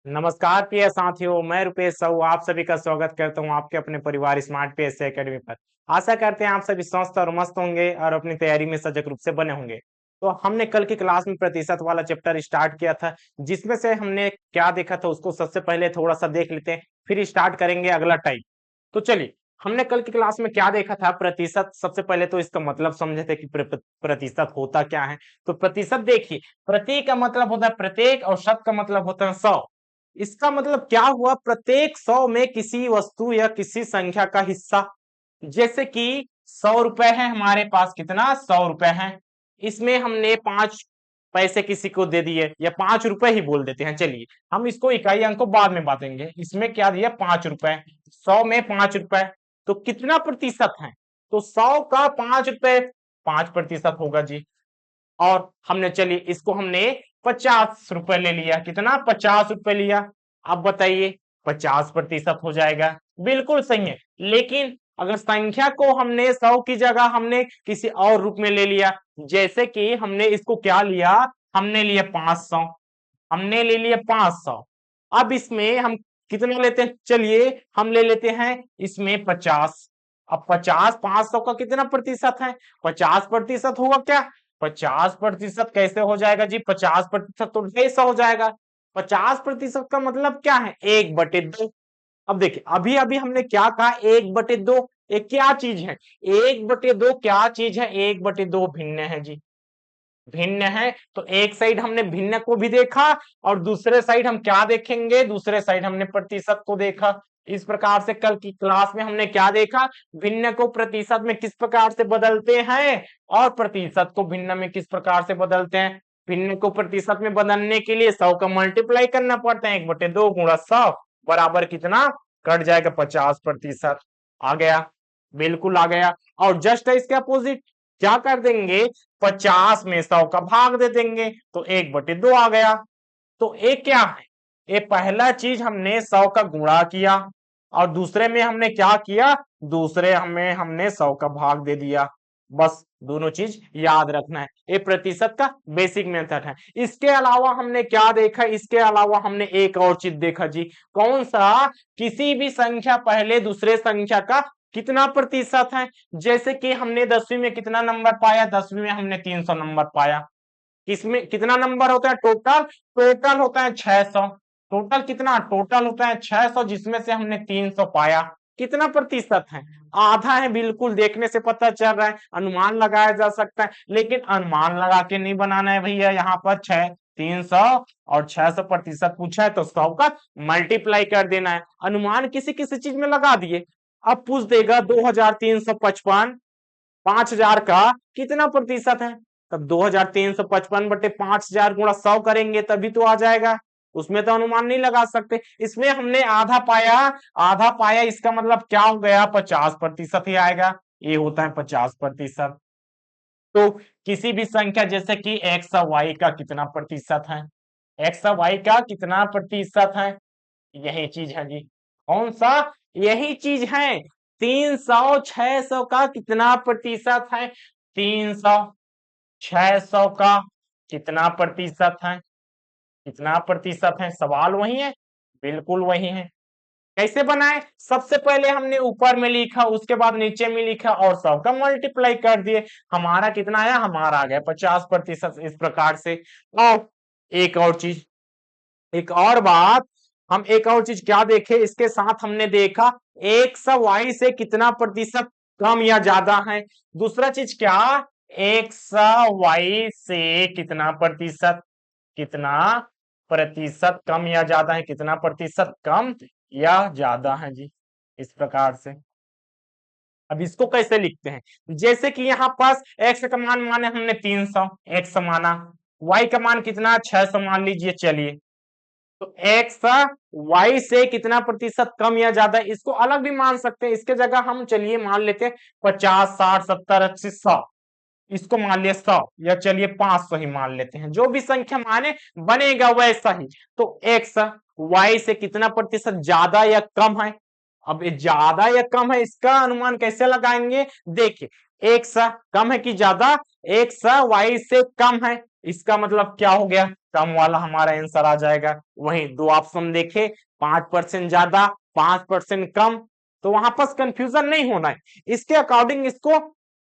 नमस्कार प्रिय साथियों, मैं रुपेश साहू आप सभी का स्वागत करता हूं आपके अपने परिवार स्मार्ट पीएससी एकेडमी पर। आशा करते हैं आप सभी स्वस्थ और मस्त होंगे और अपनी तैयारी में सजग रूप से बने होंगे। तो हमने कल की क्लास में प्रतिशत वाला चैप्टर स्टार्ट किया था, जिसमें से हमने क्या देखा था उसको सबसे पहले थोड़ा सा देख लेते हैं, फिर स्टार्ट करेंगे अगला टाइप। तो चलिए, हमने कल की क्लास में क्या देखा था। प्रतिशत, सबसे पहले तो इसका मतलब समझे थे कि प्रतिशत होता क्या है। तो प्रतिशत देखिए, प्रति का मतलब होता है प्रत्येक और शत का मतलब होता है 100। इसका मतलब क्या हुआ, प्रत्येक 100 में किसी वस्तु या किसी संख्या का हिस्सा। जैसे कि 100 रुपए है हमारे पास, कितना 100 रुपए है, इसमें हमने 5 पैसे किसी को दे दिए या 5 रुपए ही बोल देते हैं। चलिए, हम इसको इकाई अंक को बाद में बांटेंगे। इसमें क्या दिया, 5 रुपए, 100 में 5 रुपए, तो कितना प्रतिशत है। तो 100 का 5 रुपए 5% होगा जी। और हमने, चलिए इसको हमने 50 रुपए ले लिया, कितना 50 रुपए लिया। अब बताइए, 50% हो जाएगा। बिल्कुल सही है। लेकिन अगर संख्या को हमने 100 की जगह हमने किसी और रूप में ले लिया, जैसे कि हमने इसको क्या लिया, हमने लिया 500, हमने ले लिया 500। अब इसमें हम कितना लेते हैं, चलिए हम ले लेते हैं इसमें 50। अब 50 500 का कितना प्रतिशत है, 50% होगा क्या। 50% कैसे हो जाएगा जी, 50% तो 250 हो जाएगा। 50% का मतलब क्या है, 1/2। अब देखिए, अभी अभी हमने क्या कहा, 1/2। एक क्या चीज है, 1/2 क्या चीज है, 1/2 भिन्न है जी, भिन्न है। तो एक साइड हमने भिन्न को भी देखा और दूसरे साइड हम क्या देखेंगे, दूसरे साइड हमने प्रतिशत को देखा। इस प्रकार से कल की क्लास में हमने क्या देखा, भिन्न को प्रतिशत में किस प्रकार से बदलते हैं और प्रतिशत को भिन्न में किस प्रकार से बदलते हैं। भिन्न को प्रतिशत में बदलने के लिए 100 का मल्टीप्लाई करना पड़ता है, 1/2 गुणा 100 बराबर कितना, कट जाएगा 50%। आ गया, बिल्कुल आ गया। और जस्ट इसके अपोजिट क्या कर देंगे, 50 में 100 का भाग दे देंगे, तो 1/2 आ गया। तो एक क्या है, ये पहला चीज हमने 100 का गुणा किया और दूसरे में हमने क्या किया, दूसरे हमें हमने 100 का भाग दे दिया। बस दोनों चीज याद रखना है, ये प्रतिशत का बेसिक मेथड है। इसके अलावा हमने क्या देखा, इसके अलावा हमने एक और चीज देखा जी। कौन सा, किसी भी संख्या पहले दूसरे संख्या का कितना प्रतिशत है। जैसे कि हमने 10वीं में कितना नंबर पाया, 10वीं में हमने 300 नंबर पाया। इसमें कितना नंबर होता है टोटल, टोटल होता है 600। टोटल कितना, टोटल होता है 600, जिसमें से हमने 300 पाया। कितना प्रतिशत है, आधा है। बिल्कुल, देखने से पता चल रहा है, अनुमान लगाया जा सकता है, लेकिन अनुमान लगा के नहीं बनाना है भैया। यहाँ पर 300 और 600% पूछा है तो 100 का मल्टीप्लाई कर देना है। अनुमान किसी किसी चीज में लगा दिए। अब पूछ देगा 2355, 5000 का कितना प्रतिशत है। तब 2355/5000 गुणा 100 करेंगे तभी तो आ जाएगा। उसमें तो अनुमान नहीं लगा सकते। इसमें हमने आधा पाया, आधा पाया, इसका मतलब क्या हो गया, 50% ही आएगा। ये होता है 50%। तो किसी भी संख्या, जैसे कि एक्स और वाई का कितना प्रतिशत है, एक्स और वाई का कितना प्रतिशत है, यही चीज है जी। कौन सा, यही चीज है। 300 600 का कितना प्रतिशत है, 300 600 का कितना प्रतिशत है, कितना प्रतिशत है, सवाल वही है, बिल्कुल वही है। कैसे बनाए, सबसे पहले हमने ऊपर में लिखा, उसके बाद नीचे में लिखा और 100 का मल्टीप्लाई कर दिए। हमारा कितना आया, हमारा आ गया 50%। इस प्रकार से। और एक और चीज, एक और बात, हम एक और चीज क्या देखे, इसके साथ हमने देखा एक्स वाई से कितना प्रतिशत कम या ज्यादा है। दूसरा चीज क्या, एक्स वाई से कितना प्रतिशत, कितना प्रतिशत कम या ज्यादा है, कितना प्रतिशत कम या ज्यादा है जी। इस प्रकार से अब इसको कैसे लिखते हैं, जैसे कि यहाँ पास एक्स का मान माने हमने 300 एक्स माना, वाई का मान कितना 600 मान लीजिए। चलिए, तो एक्स वाई से कितना प्रतिशत कम या ज्यादा, इसको अलग भी मान सकते हैं। इसके जगह हम चलिए मान लेते हैं 50 60 70 80 100, इसको मान लिया 100, या चलिए 500 ही मान लेते हैं। जो भी संख्या माने बनेगा वैसा ही। तो एक्स वाई से कितना प्रतिशत ज्यादा या कम है। अब ये ज्यादा या कम है, इसका अनुमान कैसे लगाएंगे, देखिए एक्स कम है कि ज्यादा, एक्स वाई से कम है, इसका मतलब क्या हो गया, कम वाला हमारा आंसर आ जाएगा। वहीं दो ऑप्शन देखे, 5% ज्यादा 5% कम, तो वहां पर कंफ्यूजन नहीं होना है, इसके अकॉर्डिंग इसको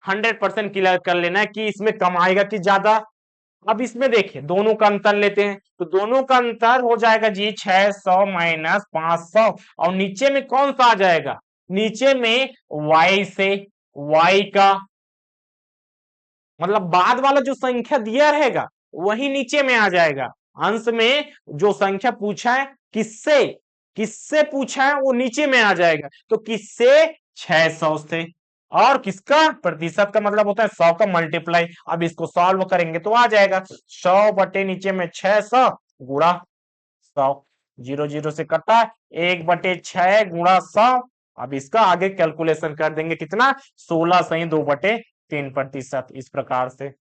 100% क्लियर कर लेना है कि इसमें कम आएगा कि ज्यादा। अब इसमें देखिए दोनों का अंतर लेते हैं, तो दोनों का अंतर हो जाएगा जी 600 माइनस 500, और नीचे में कौन सा आ जाएगा, नीचे में y से, y का मतलब बाद वाला जो संख्या दिया रहेगा वही नीचे में आ जाएगा। अंश में जो संख्या पूछा है किससे, किससे पूछा है वो नीचे में आ जाएगा, तो किससे, 600 से, और किसका, प्रतिशत का मतलब होता है 100 का मल्टीप्लाई। अब इसको सॉल्व करेंगे तो आ जाएगा 100 बटे नीचे में 600 गुणा 100, 0 0 से कटा, 1/6 गुणा 100। अब इसका आगे कैलकुलेशन कर देंगे कितना, 16 सही 2/3%। इस प्रकार से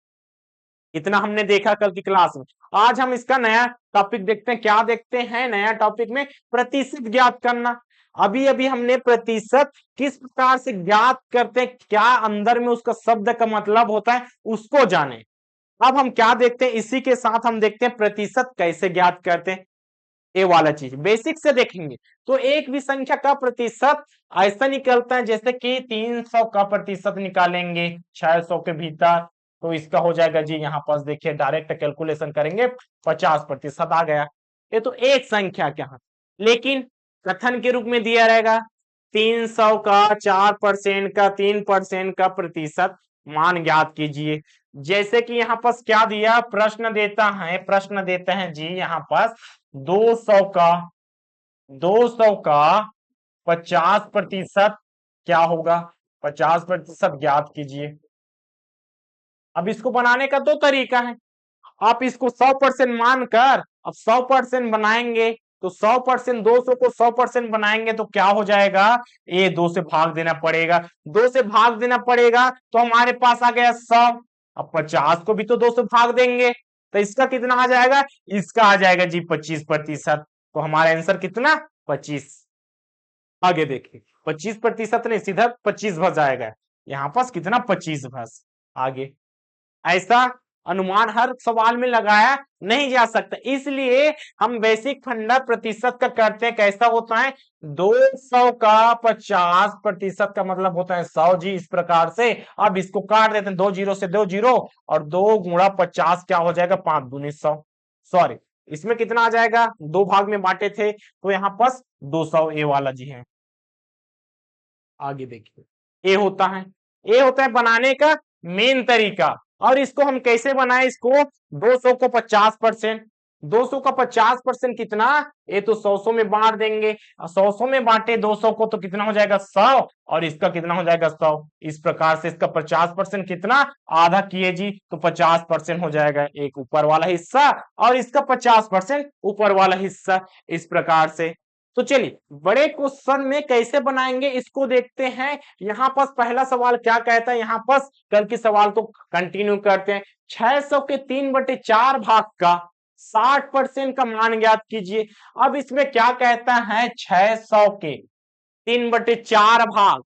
इतना हमने देखा कल की क्लास में। आज हम इसका नया टॉपिक देखते हैं, क्या देखते हैं नया टॉपिक में, प्रतिशत ज्ञात करना। अभी अभी हमने प्रतिशत किस प्रकार से ज्ञात करते हैं, क्या अंदर में उसका शब्द का मतलब होता है उसको जाने। अब हम क्या देखते हैं, इसी के साथ हम देखते हैं प्रतिशत कैसे ज्ञात करते हैं, ये वाला चीज बेसिक से देखेंगे। तो एक भी संख्या का प्रतिशत ऐसा निकलता है जैसे कि 300 का प्रतिशत निकालेंगे 600 के भीतर, तो इसका हो जाएगा जी, यहाँ पास देखिए डायरेक्ट कैलकुलेशन करेंगे 50% आ गया। ये तो एक संख्या क्या है, लेकिन कथन के रूप में दिया रहेगा 300 का 4% का 3% का प्रतिशत मान ज्ञात कीजिए। जैसे कि यहाँ पास क्या दिया, प्रश्न देता है, प्रश्न देते हैं जी यहाँ पास 200 का 50% क्या होगा, 50% ज्ञात कीजिए। अब इसको बनाने का दो तरीका है, आप इसको 100% मानकर अब 100% बनाएंगे, तो 100% 200 को 100% बनाएंगे तो क्या हो जाएगा, ये 2 से भाग देना पड़ेगा, 2 से भाग देना पड़ेगा तो हमारे पास आ गया 100। अब 50 को भी तो 2 से भाग देंगे, तो इसका कितना आ जाएगा, इसका आ जाएगा जी 25%। तो हमारा आंसर कितना, 25। आगे देखिए 25% नहीं, सीधा 25 भस जाएगा, यहाँ पास कितना 25 भस। आगे ऐसा अनुमान हर सवाल में लगाया नहीं जा सकता, इसलिए हम बेसिक फंडा प्रतिशत का करते हैं। कैसा होता है, 200 का 50% का मतलब होता है 100 जी, इस प्रकार से। अब इसको काट देते हैं, 2 0 से 2 0, और 2 गुणा 50 क्या हो जाएगा, 5 दूनी 100। सॉरी, इसमें कितना आ जाएगा, दो भाग में बांटे थे तो यहाँ पास 200 ए वाला जी है। आगे देखिए ए होता है, ए होता है बनाने का मेन तरीका। और इसको हम कैसे बनाए, इसको 200 को 50%, 200 का 50% कितना, ये तो 100 में बांट देंगे, 100 में बांटे 200 को तो कितना हो जाएगा 100, और इसका कितना हो जाएगा 100। इस प्रकार से इसका 50% कितना, आधा किए जी, तो 50% हो जाएगा एक ऊपर वाला हिस्सा, और इसका 50% ऊपर वाला हिस्सा, इस प्रकार से। तो चलिए बड़े क्वेश्चन में कैसे बनाएंगे इसको देखते हैं। यहाँ पास पहला सवाल क्या कहता है, यहाँ पास कल की सवाल तो कंटिन्यू करते हैं। 600 के 3/4 भाग का 60% का मान ज्ञात कीजिए। अब इसमें क्या कहता है, 600 के 3/4 भाग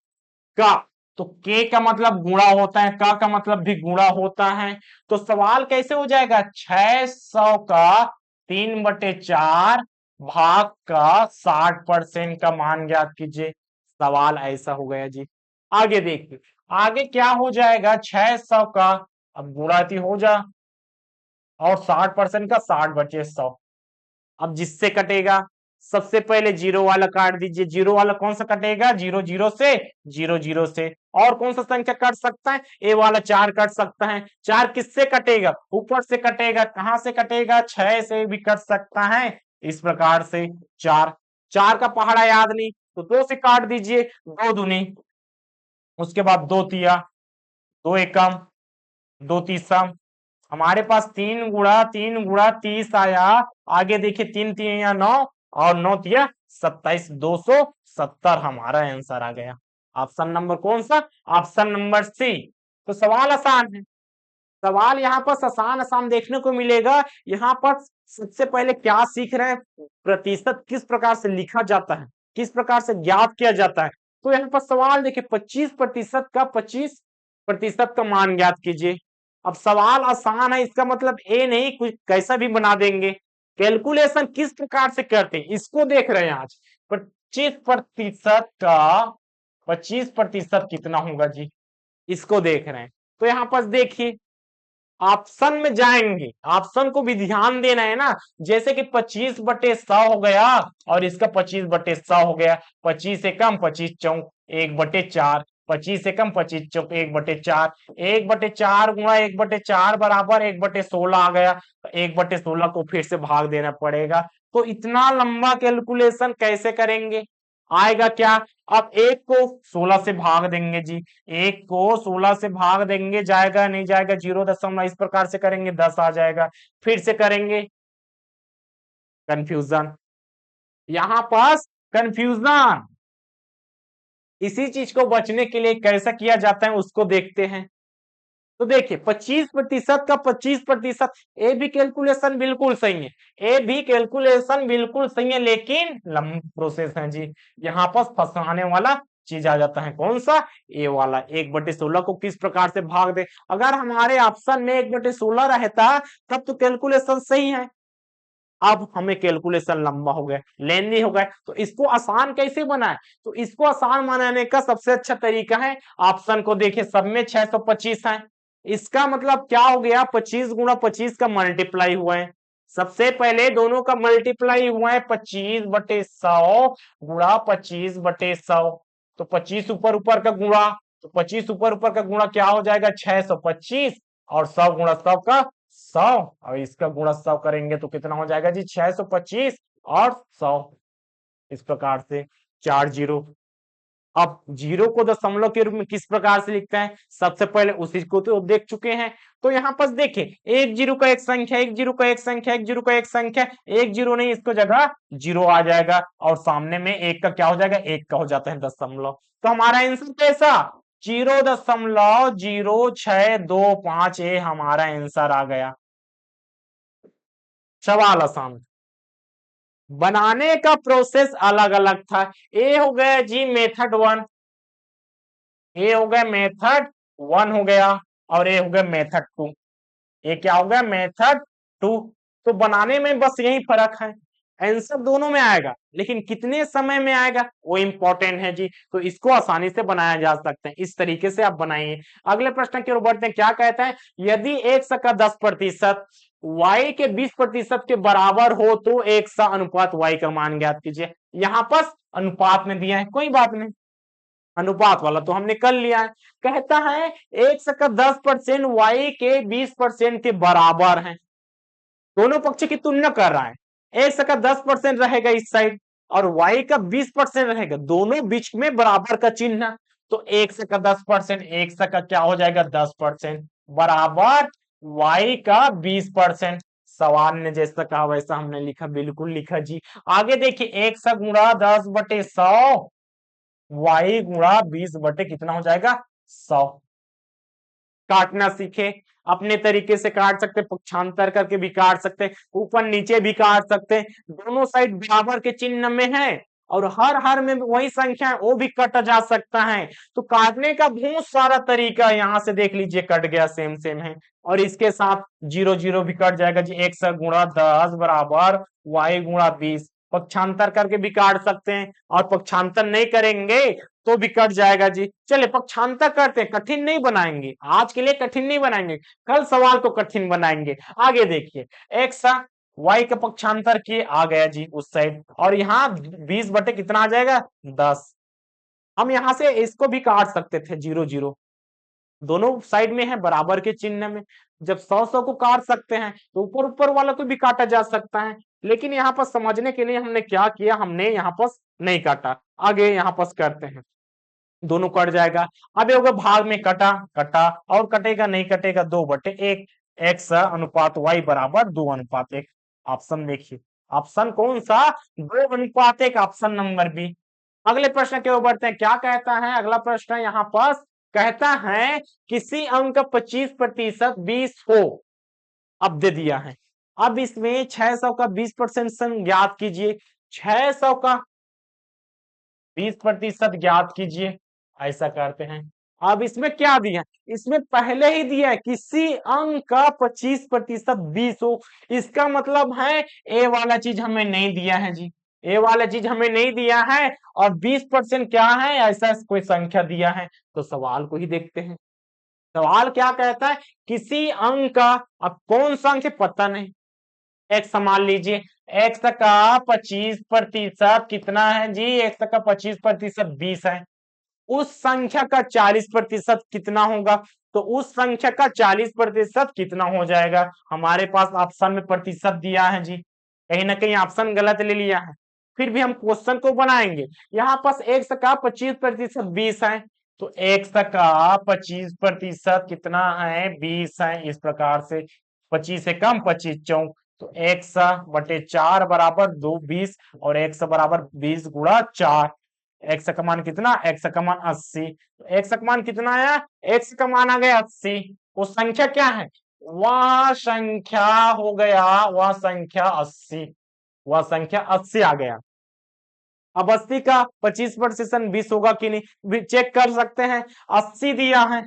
का, तो के का मतलब गुणा होता है, का मतलब भी गुणा होता है। तो सवाल कैसे हो जाएगा, 600 का 3/4 भाग का 60% का मान ज्ञात कीजिए। सवाल ऐसा हो गया जी। आगे देखिए, आगे क्या हो जाएगा, 600 का, अब गुणाती हो जा, और 60% का 60 बचे 100। अब जिससे कटेगा, सबसे पहले जीरो वाला काट दीजिए, जीरो वाला कौन सा कटेगा, 0 0 से, 0 0 से। और कौन सा संख्या कट सकता है, ए वाला 4 कट सकता है। 4 किससे कटेगा, ऊपर से कटेगा, कहां से कटेगा, 6 से भी कट सकता है, इस प्रकार से। 4 4 का पहाड़ा याद नहीं, तो 2 से काट दीजिए, 2 दूनी, उसके बाद 2 तिया, 2 एकम, 2 तीसम, हमारे पास 3 गुणा 30 आया। आगे देखिए 3 3 9, और 9 तिया 27, 270 हमारा आंसर आ गया। ऑप्शन नंबर कौन सा, ऑप्शन नंबर सी। तो सवाल आसान है, सवाल यहाँ पर आसान आसान देखने को मिलेगा। यहाँ पर सबसे पहले क्या सीख रहे हैं, प्रतिशत किस प्रकार से लिखा जाता है, किस प्रकार से ज्ञात किया जाता है। तो यहाँ पर सवाल देखिए 25% का 25% का मान ज्ञात कीजिए। अब सवाल आसान है, इसका मतलब ए नहीं, कुछ कैसा भी बना देंगे। कैलकुलेशन किस प्रकार से करते हैं इसको देख रहे हैं आज। 25% का 25% कितना होगा जी, इसको देख रहे हैं। तो यहां पर देखिए ऑप्शन में जाएंगे, ऑप्शन को भी ध्यान देना है ना। जैसे कि 25/100 हो गया और इसका 25/100 हो गया। 25 से कम 25 चौक 1/4, 25 से कम 25 चौक 1/4, 1/4 गुणा 1/4 बराबर 1/16 आ गया। 1/16 को फिर से भाग देना पड़ेगा। तो इतना लंबा कैलकुलेशन कैसे करेंगे, आएगा क्या। अब एक को 16 से भाग देंगे जी, एक को 16 से भाग देंगे, जाएगा नहीं जाएगा 0 इस प्रकार से करेंगे 10 आ जाएगा। फिर से करेंगे, कंफ्यूजन, यहां पास कंफ्यूजन। इसी चीज को बचने के लिए कैसा किया जाता है उसको देखते हैं। तो देखिए 25% का 25%, ए भी कैलकुलेशन बिल्कुल सही है, ए भी कैलकुलेशन बिल्कुल सही है, लेकिन लंबा प्रोसेस है जी। यहाँ पर फंसाने वाला चीज आ जाता है, कौन सा, ए वाला। 1/16 को किस प्रकार से भाग दे, अगर हमारे ऑप्शन में 1/16 रहता तब तो कैलकुलेशन सही है। अब हमें कैलकुलेशन लंबा हो गया, लेंदी हो गया, तो इसको आसान कैसे बनाए। तो इसको आसान बनाने का सबसे अच्छा तरीका है, ऑप्शन को देखिए, सब में 625 है। इसका मतलब क्या हो गया, 25 गुणा 25 का मल्टीप्लाई हुआ है। सबसे पहले दोनों का मल्टीप्लाई हुआ है 25/100 गुणा 25/100। तो 25 ऊपर ऊपर का गुणा, तो 25 ऊपर ऊपर का गुणा क्या हो जाएगा 625, और 100 गुणा 100 का 100, और इसका गुणा 100 करेंगे तो कितना हो जाएगा जी 625 और 100। इस प्रकार से 4 जीरो। अब जीरो को दशमलव के रूप में किस प्रकार से लिखते हैं, सबसे पहले उसी को तो देख चुके हैं। तो यहाँ पर देखिए एक जीरो का एक संख्या, एक जीरो का एक संख्या, एक जीरो का एक संख्या, एक जीरो नहीं, इसको जगह जीरो आ जाएगा, और सामने में एक का क्या हो जाएगा, एक का हो जाता है दशमलव। तो हमारा आंसर कैसा, 0.0625, ये हमारा आंसर आ गया। सवाल आसान, बनाने का प्रोसेस अलग अलग था। ए हो गया जी मेथड 1, ए हो गया मेथड 1 हो गया, और ए हो गया मेथड 2। ये क्या हो गया, मेथड 2। तो बनाने में बस यही फर्क है, आंसर दोनों में आएगा, लेकिन कितने समय में आएगा वो इंपॉर्टेंट है जी। तो इसको आसानी से बनाया जा सकता है, इस तरीके से आप बनाइए। अगले प्रश्न की ओर बढ़ते हैं, क्या कहता है, यदि x का 10% y के 20% के बराबर हो तो x का अनुपात y का मान ज्ञात कीजिए। यहां पर अनुपात में दिया है, कोई बात नहीं, अनुपात वाला तो हमने कर लिया है। कहता है x का 10% y के 20% के बराबर है, दोनों पक्ष की तुलना कर रहा है। x का 10% रहेगा इस साइड और y का 20% रहेगा, दोनों बीच में बराबर का चिन्ह। तो x का 10%, x का क्या हो जाएगा 10% बराबर y का 20%। सवाल ने जैसा कहा वैसा हमने लिखा, बिल्कुल लिखा जी। आगे देखिए 1 गुणा 10/100, y गुणा 20 कितना हो जाएगा 100। काटना सीखे, अपने तरीके से काट सकते, पक्षांतर करके भी काट सकते, ऊपर नीचे भी काट सकते, दोनों साइड बराबर के चिन्ह में है, और हर हर में वही संख्या है, वो भी कटा जा सकता है। तो काटने का बहुत सारा तरीका है, यहां से देख लीजिए कट गया, सेम सेम है। और इसके साथ जीरो जीरो भी कट जाएगा जी, 1 गुणा 10 बराबर y गुणा 20। पक्षांतर करके भी काट सकते हैं, और पक्षांतर नहीं करेंगे तो भी कट जाएगा जी। चलिए पक्षांतर करते हैं, कठिन नहीं बनाएंगे, आज के लिए कठिन नहीं बनाएंगे, कल सवाल को कठिन बनाएंगे। आगे देखिए x y का पक्षांतर किए, आ गया जी उस साइड, और यहाँ 20 कितना आ जाएगा 10। हम यहां से इसको भी काट सकते थे, जीरो जीरो दोनों साइड में है बराबर के चिन्ह में। जब 100 को काट सकते हैं तो ऊपर ऊपर वाला को भी काटा जा सकता है, लेकिन यहाँ पर समझने के लिए हमने क्या किया, हमने यहाँ पर नहीं काटा। आगे यहाँ पर करते हैं, दोनों कट जाएगा। अब ये होगा भाग में कटा कटा, और कटेगा नहीं कटेगा 2/1, x अनुपात y बराबर 2:1। ऑप्शन देखिए, ऑप्शन कौन सा, 2:1, ऑप्शन नंबर बी। अगले प्रश्न के ऊपर बढ़ते हैं, क्या कहता है अगला प्रश्न यहाँ पर, कहता है किसी अंक का 25% 20 हो, अब दे दिया है। अब इसमें 600 का 20% ज्ञात कीजिए, 600 का 20% ज्ञात कीजिए। ऐसा करते हैं, अब इसमें क्या दिया है, इसमें पहले ही दिया है किसी अंक का 25% 20 हो। इसका मतलब है ए वाला चीज हमें नहीं दिया है जी, ए वाला चीज हमें नहीं दिया है और 20% क्या है, ऐसा कोई संख्या दिया है। तो सवाल को ही देखते हैं। सवाल क्या कहता है, किसी अंक का, अब कौन सा अंक है पता नहीं, एक्स मान लीजिए, एक्स का 25% कितना है जी, एक्स का 25% 20 है। उस संख्या का 40% कितना होगा, तो उस संख्या का 40% कितना हो जाएगा, हमारे पास ऑप्शन में प्रतिशत दिया है जी, कहीं ना कहीं ऑप्शन गलत ले लिया है। फिर भी हम क्वेश्चन को बनाएंगे, यहाँ पास एक्स का 25% 20 है, तो एक्स का 25% कितना है, 20 है। इस प्रकार से 25 से कम 25 चौक, तो एक्स बटे 4 बराबर 2 20, और एक्स बराबर 20 गुणा 4। एक्स का मान कितना, एक्स का मान 80, तो एक्स का मान कितना आया, एक्स का मान आ गया 80। वो संख्या क्या है, वह संख्या हो गया, वह संख्या 80, वह संख्या 80 आ गया। अब 80 का 25% 20 होगा कि नहीं, भी चेक कर सकते हैं। 80 दिया है,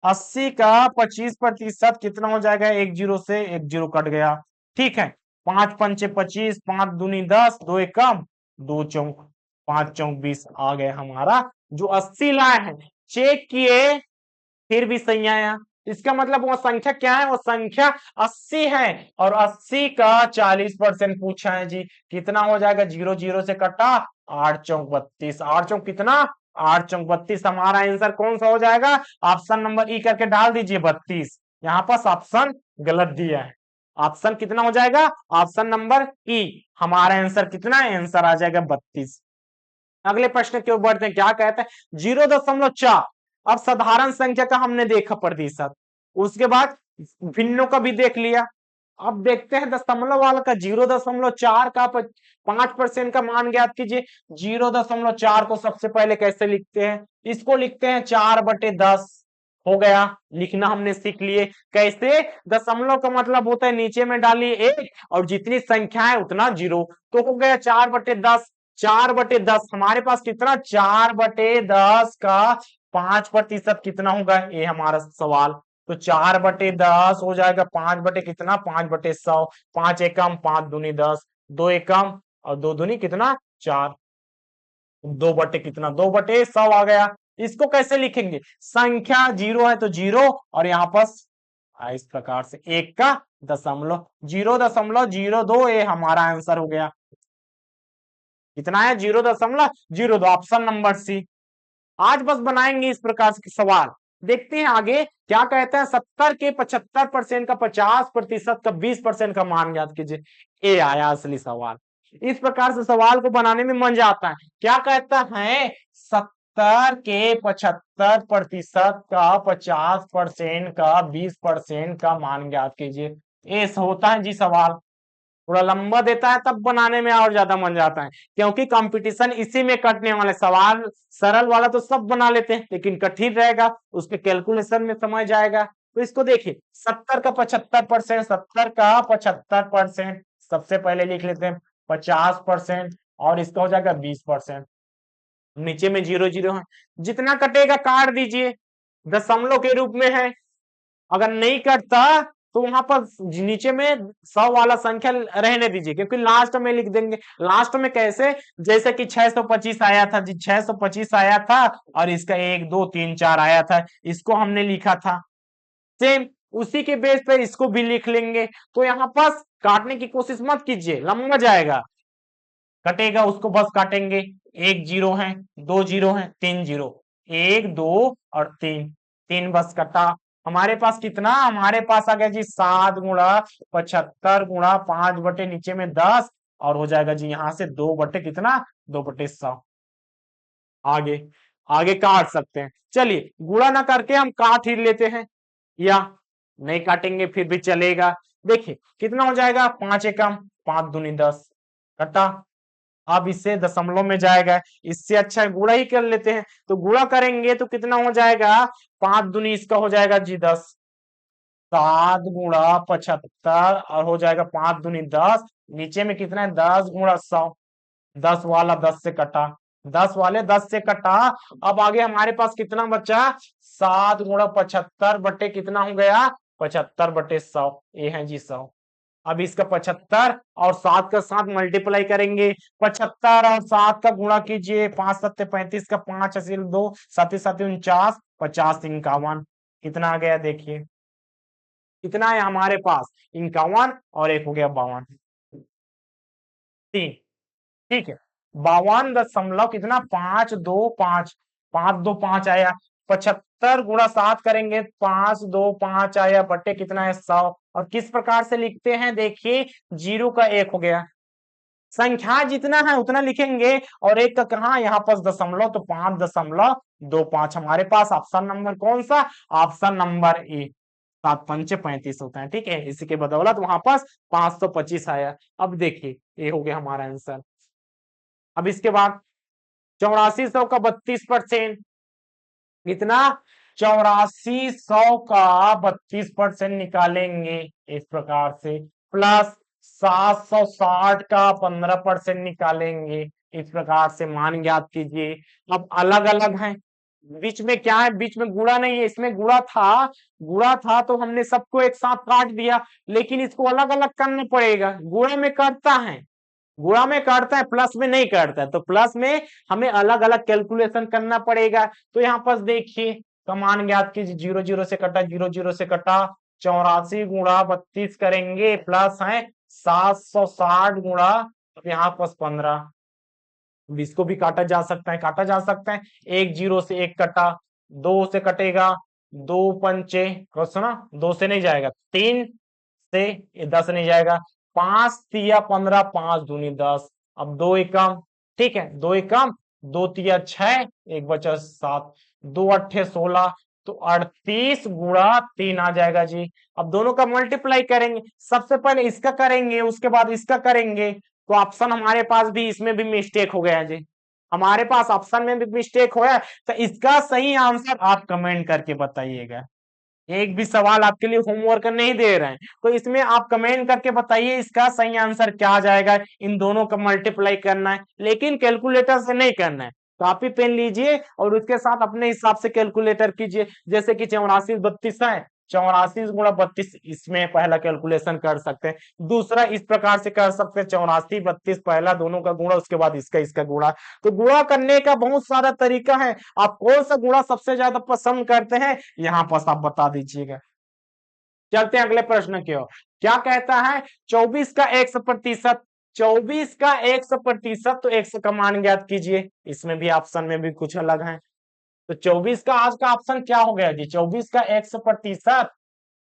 80 का 25% कितना हो जाएगा, एक जीरो से एक जीरो कट गया, ठीक है। 5 पंचे 25, 5 दूनी 10, 2 एक कम, 2 चौक, 5 चौक 20 आ गए हमारा जो 80 लाए हैं। चेक किए फिर भी सही आया, इसका मतलब वो संख्या क्या है, वो संख्या 80 है, और 80 का 40% पूछा है जी, कितना हो जाएगा, जीरो जीरो से कटा, 8 चौक 32, 8 चौक कितना, 8 चौक 32। हमारा आंसर कौन सा हो जाएगा, ऑप्शन नंबर ई करके डाल दीजिए 32। यहाँ पास ऑप्शन गलत दिया है, ऑप्शन कितना हो जाएगा, ऑप्शन नंबर ई। हमारा आंसर कितना है, आंसर आ जाएगा 32। अगले प्रश्न की ओर बढ़ते हैं, क्या कहता है, 0.4। अब साधारण संख्या का हमने देखा प्रतिशत, उसके बाद भिन्नों का भी देख लिया। अब देखते हैं दशमलव वाला का, 0.4 का 5% का मान ज्ञात कीजिए। 0.4 को सबसे पहले कैसे लिखते हैं, इसको लिखते हैं 4/10। हो गया, लिखना हमने सीख लिए कैसे, दशमलव का मतलब होता है नीचे में डालिए एक, और जितनी संख्या है उतना जीरो, तो हो गया 4/10। 4/10 हमारे पास कितना, 4/10 का 5% कितना होगा, ये हमारा सवाल। तो 4/10 हो जाएगा 5 बटे कितना, 5/100। 5 एकम, 5 दूनी 10, 2 एकम और 2 दूनी कितना, 4। 2 बटे कितना, 2/100 आ गया। इसको कैसे लिखेंगे, संख्या जीरो है तो जीरो, और यहाँ पास इस प्रकार से एक का दशमलव, 0.02, ये हमारा आंसर हो गया। कितना है, 0.02, ऑप्शन नंबर सी। आज बस बनाएंगे इस प्रकार के सवाल। देखते हैं आगे क्या कहते हैं, 70 के 75% का 50% का 20% का मान ज्ञात कीजिए। ये आया असली सवाल। इस प्रकार से सवाल को बनाने में मजा आता है। क्या कहता है, 70 के 75% का 50% का 20% का मान ज्ञात कीजिए। ये होता है जी सवाल, थोड़ा लंबा देता है तब बनाने में और ज्यादा मजा आता है, क्योंकि कंपटीशन इसी में कटने वाले सवाल। सरल वाला तो सब बना लेते हैं, लेकिन कठिन रहेगा उसके कैलकुलेशन में समय जाएगा। तो इसको देखिए, 70 का 75%, 70 का 75% सबसे पहले लिख लेते हैं 50%, और इसका हो जाएगा 20%। नीचे में जीरो जीरो है, जितना कटेगा काट दीजिए, दशमलव के रूप में है। अगर नहीं कटता तो वहां पर नीचे में 100 वाला संख्या रहने दीजिए, क्योंकि लास्ट में लिख देंगे। लास्ट में कैसे, जैसे कि 625 आया था जी, 625 आया था, और इसका 1 2 3 4 आया था, इसको हमने लिखा था। सेम उसी के बेस पे इसको भी लिख लेंगे। तो यहाँ पास काटने की कोशिश मत कीजिए, लंबा जाएगा। कटेगा उसको बस काटेंगे, एक जीरो है, दो जीरो है, तीन जीरो, एक दो और तीन, तीन बस कटा। हमारे पास कितना, हमारे पास आ गया जी 7 गुणा 75 गुणा 5 बटे नीचे में 10, और हो जाएगा जी यहाँ से 2 बटे कितना, 2/100। आगे आगे काट सकते हैं, चलिए गुणा ना करके हम काट ही लेते हैं, या नहीं काटेंगे फिर भी चलेगा। देखिए कितना हो जाएगा, 5 एकम, 5 दूनी 10 कटा। अब इससे दशमलव में जाएगा, इससे अच्छा गुणा ही कर लेते हैं। तो गुणा करेंगे तो कितना हो जाएगा, 5 दूनी इसका हो जाएगा जी 10, 7 गुणा 75, और हो जाएगा 5 दूनी 10, नीचे में कितना है 10 गुणा 100, 10 वाला 10 से कटा, 10 वाले 10 से कटा। अब आगे हमारे पास कितना बचा, 7 गुणा 75 बटे कितना हो गया, 75 बटे 100, ये है जी 100। अब इसका 75 और 7 का 7 मल्टीप्लाई करेंगे, 75 और 7 का गुणा कीजिए, 5 7 35 का 5 असील 2 7 7 49, 50 51, कितना आ गया देखिए, कितना है हमारे पास 51 और एक हो गया 52, 3, ठीक है। 52 कितना, 5 2 5, 5 2 5 आया, 75 गुणा 7 करेंगे, 5 2 5 आया बटे कितना है 100। और किस प्रकार से लिखते हैं देखिए, 0 का 1 हो गया, संख्या जितना है उतना लिखेंगे, और एक का कहा यहाँ पास दशमलव, तो 5.25 हमारे पास ऑप्शन नंबर कौन सा, ऑप्शन नंबर ए, 7 पंचे 35 होता है, ठीक है। इसी के बदौलत वहां पास 525 आया। अब देखिए ये हो गया हमारा आंसर। अब इसके बाद 8400 का 32%, कितना, 8400 का 32% निकालेंगे इस प्रकार से, प्लस 760 का 15% निकालेंगे इस प्रकार से, मान ज्ञात कीजिए। अब अलग अलग है, बीच में क्या है, बीच में गुणा नहीं है, इसमें गुणा था तो हमने सबको एक साथ काट दिया, लेकिन इसको अलग अलग करना पड़ेगा। गुणा में काटता है, प्लस में नहीं काटता है, तो प्लस में हमें अलग अलग कैलकुलेशन करना पड़ेगा। तो यहाँ पर देखिए कमान ज्ञात कीजिए, 0 0 से कटा, 0 0 से कटा, 84 गुणा 32 करेंगे, प्लस है 760 गुणा, अब यहाँ पर 15, इसको भी काटा जा सकता है, एक 0 से एक कटा, 2 से कटेगा, 2 पंचे, सुना 2 से नहीं जाएगा, 3 से 10 नहीं जाएगा, 5 तिया 15, 5 दूनी 10, अब 2 एकम, ठीक है, 2 एकम, 2 तिया 6, एक बचा 7, 2 अट्ठे 16, तो 38 गुणा 3 आ जाएगा जी। अब दोनों का मल्टीप्लाई करेंगे, सबसे पहले इसका करेंगे उसके बाद इसका करेंगे, तो ऑप्शन हमारे पास भी, इसमें भी मिस्टेक हो गया जी, हमारे पास ऑप्शन में भी मिस्टेक होया। तो इसका सही आंसर आप कमेंट करके बताइएगा, एक भी सवाल आपके लिए होमवर्क नहीं दे रहे हैं, तो इसमें आप कमेंट करके बताइए इसका सही आंसर क्या आ जाएगा। इन दोनों का मल्टीप्लाई करना है, लेकिन कैलकुलेटर से नहीं करना है, कॉपी पेन लीजिए और उसके साथ अपने हिसाब से कैलकुलेटर कीजिए। जैसे कि 84 32 है, 84 गुणा 32, इसमें पहला कैलकुलेशन कर सकते हैं। दूसरा इस प्रकार से कर सकते हैं, 84 32 पहला दोनों का गुणा, उसके बाद इसका गुणा। तो गुणा करने का बहुत सारा तरीका है, आप कौन सा गुणा सबसे ज्यादा पसंद करते हैं, यहाँ पर आप बता दीजिएगा। चलते हैं अगले प्रश्न की ओर। क्या कहता है, 24 का 100%, 24 का 100%, तो 100 का मान ज्ञात कीजिए। इसमें भी ऑप्शन में भी कुछ अलग है, तो 24 का आज का ऑप्शन क्या हो गया जी, 24 का 100%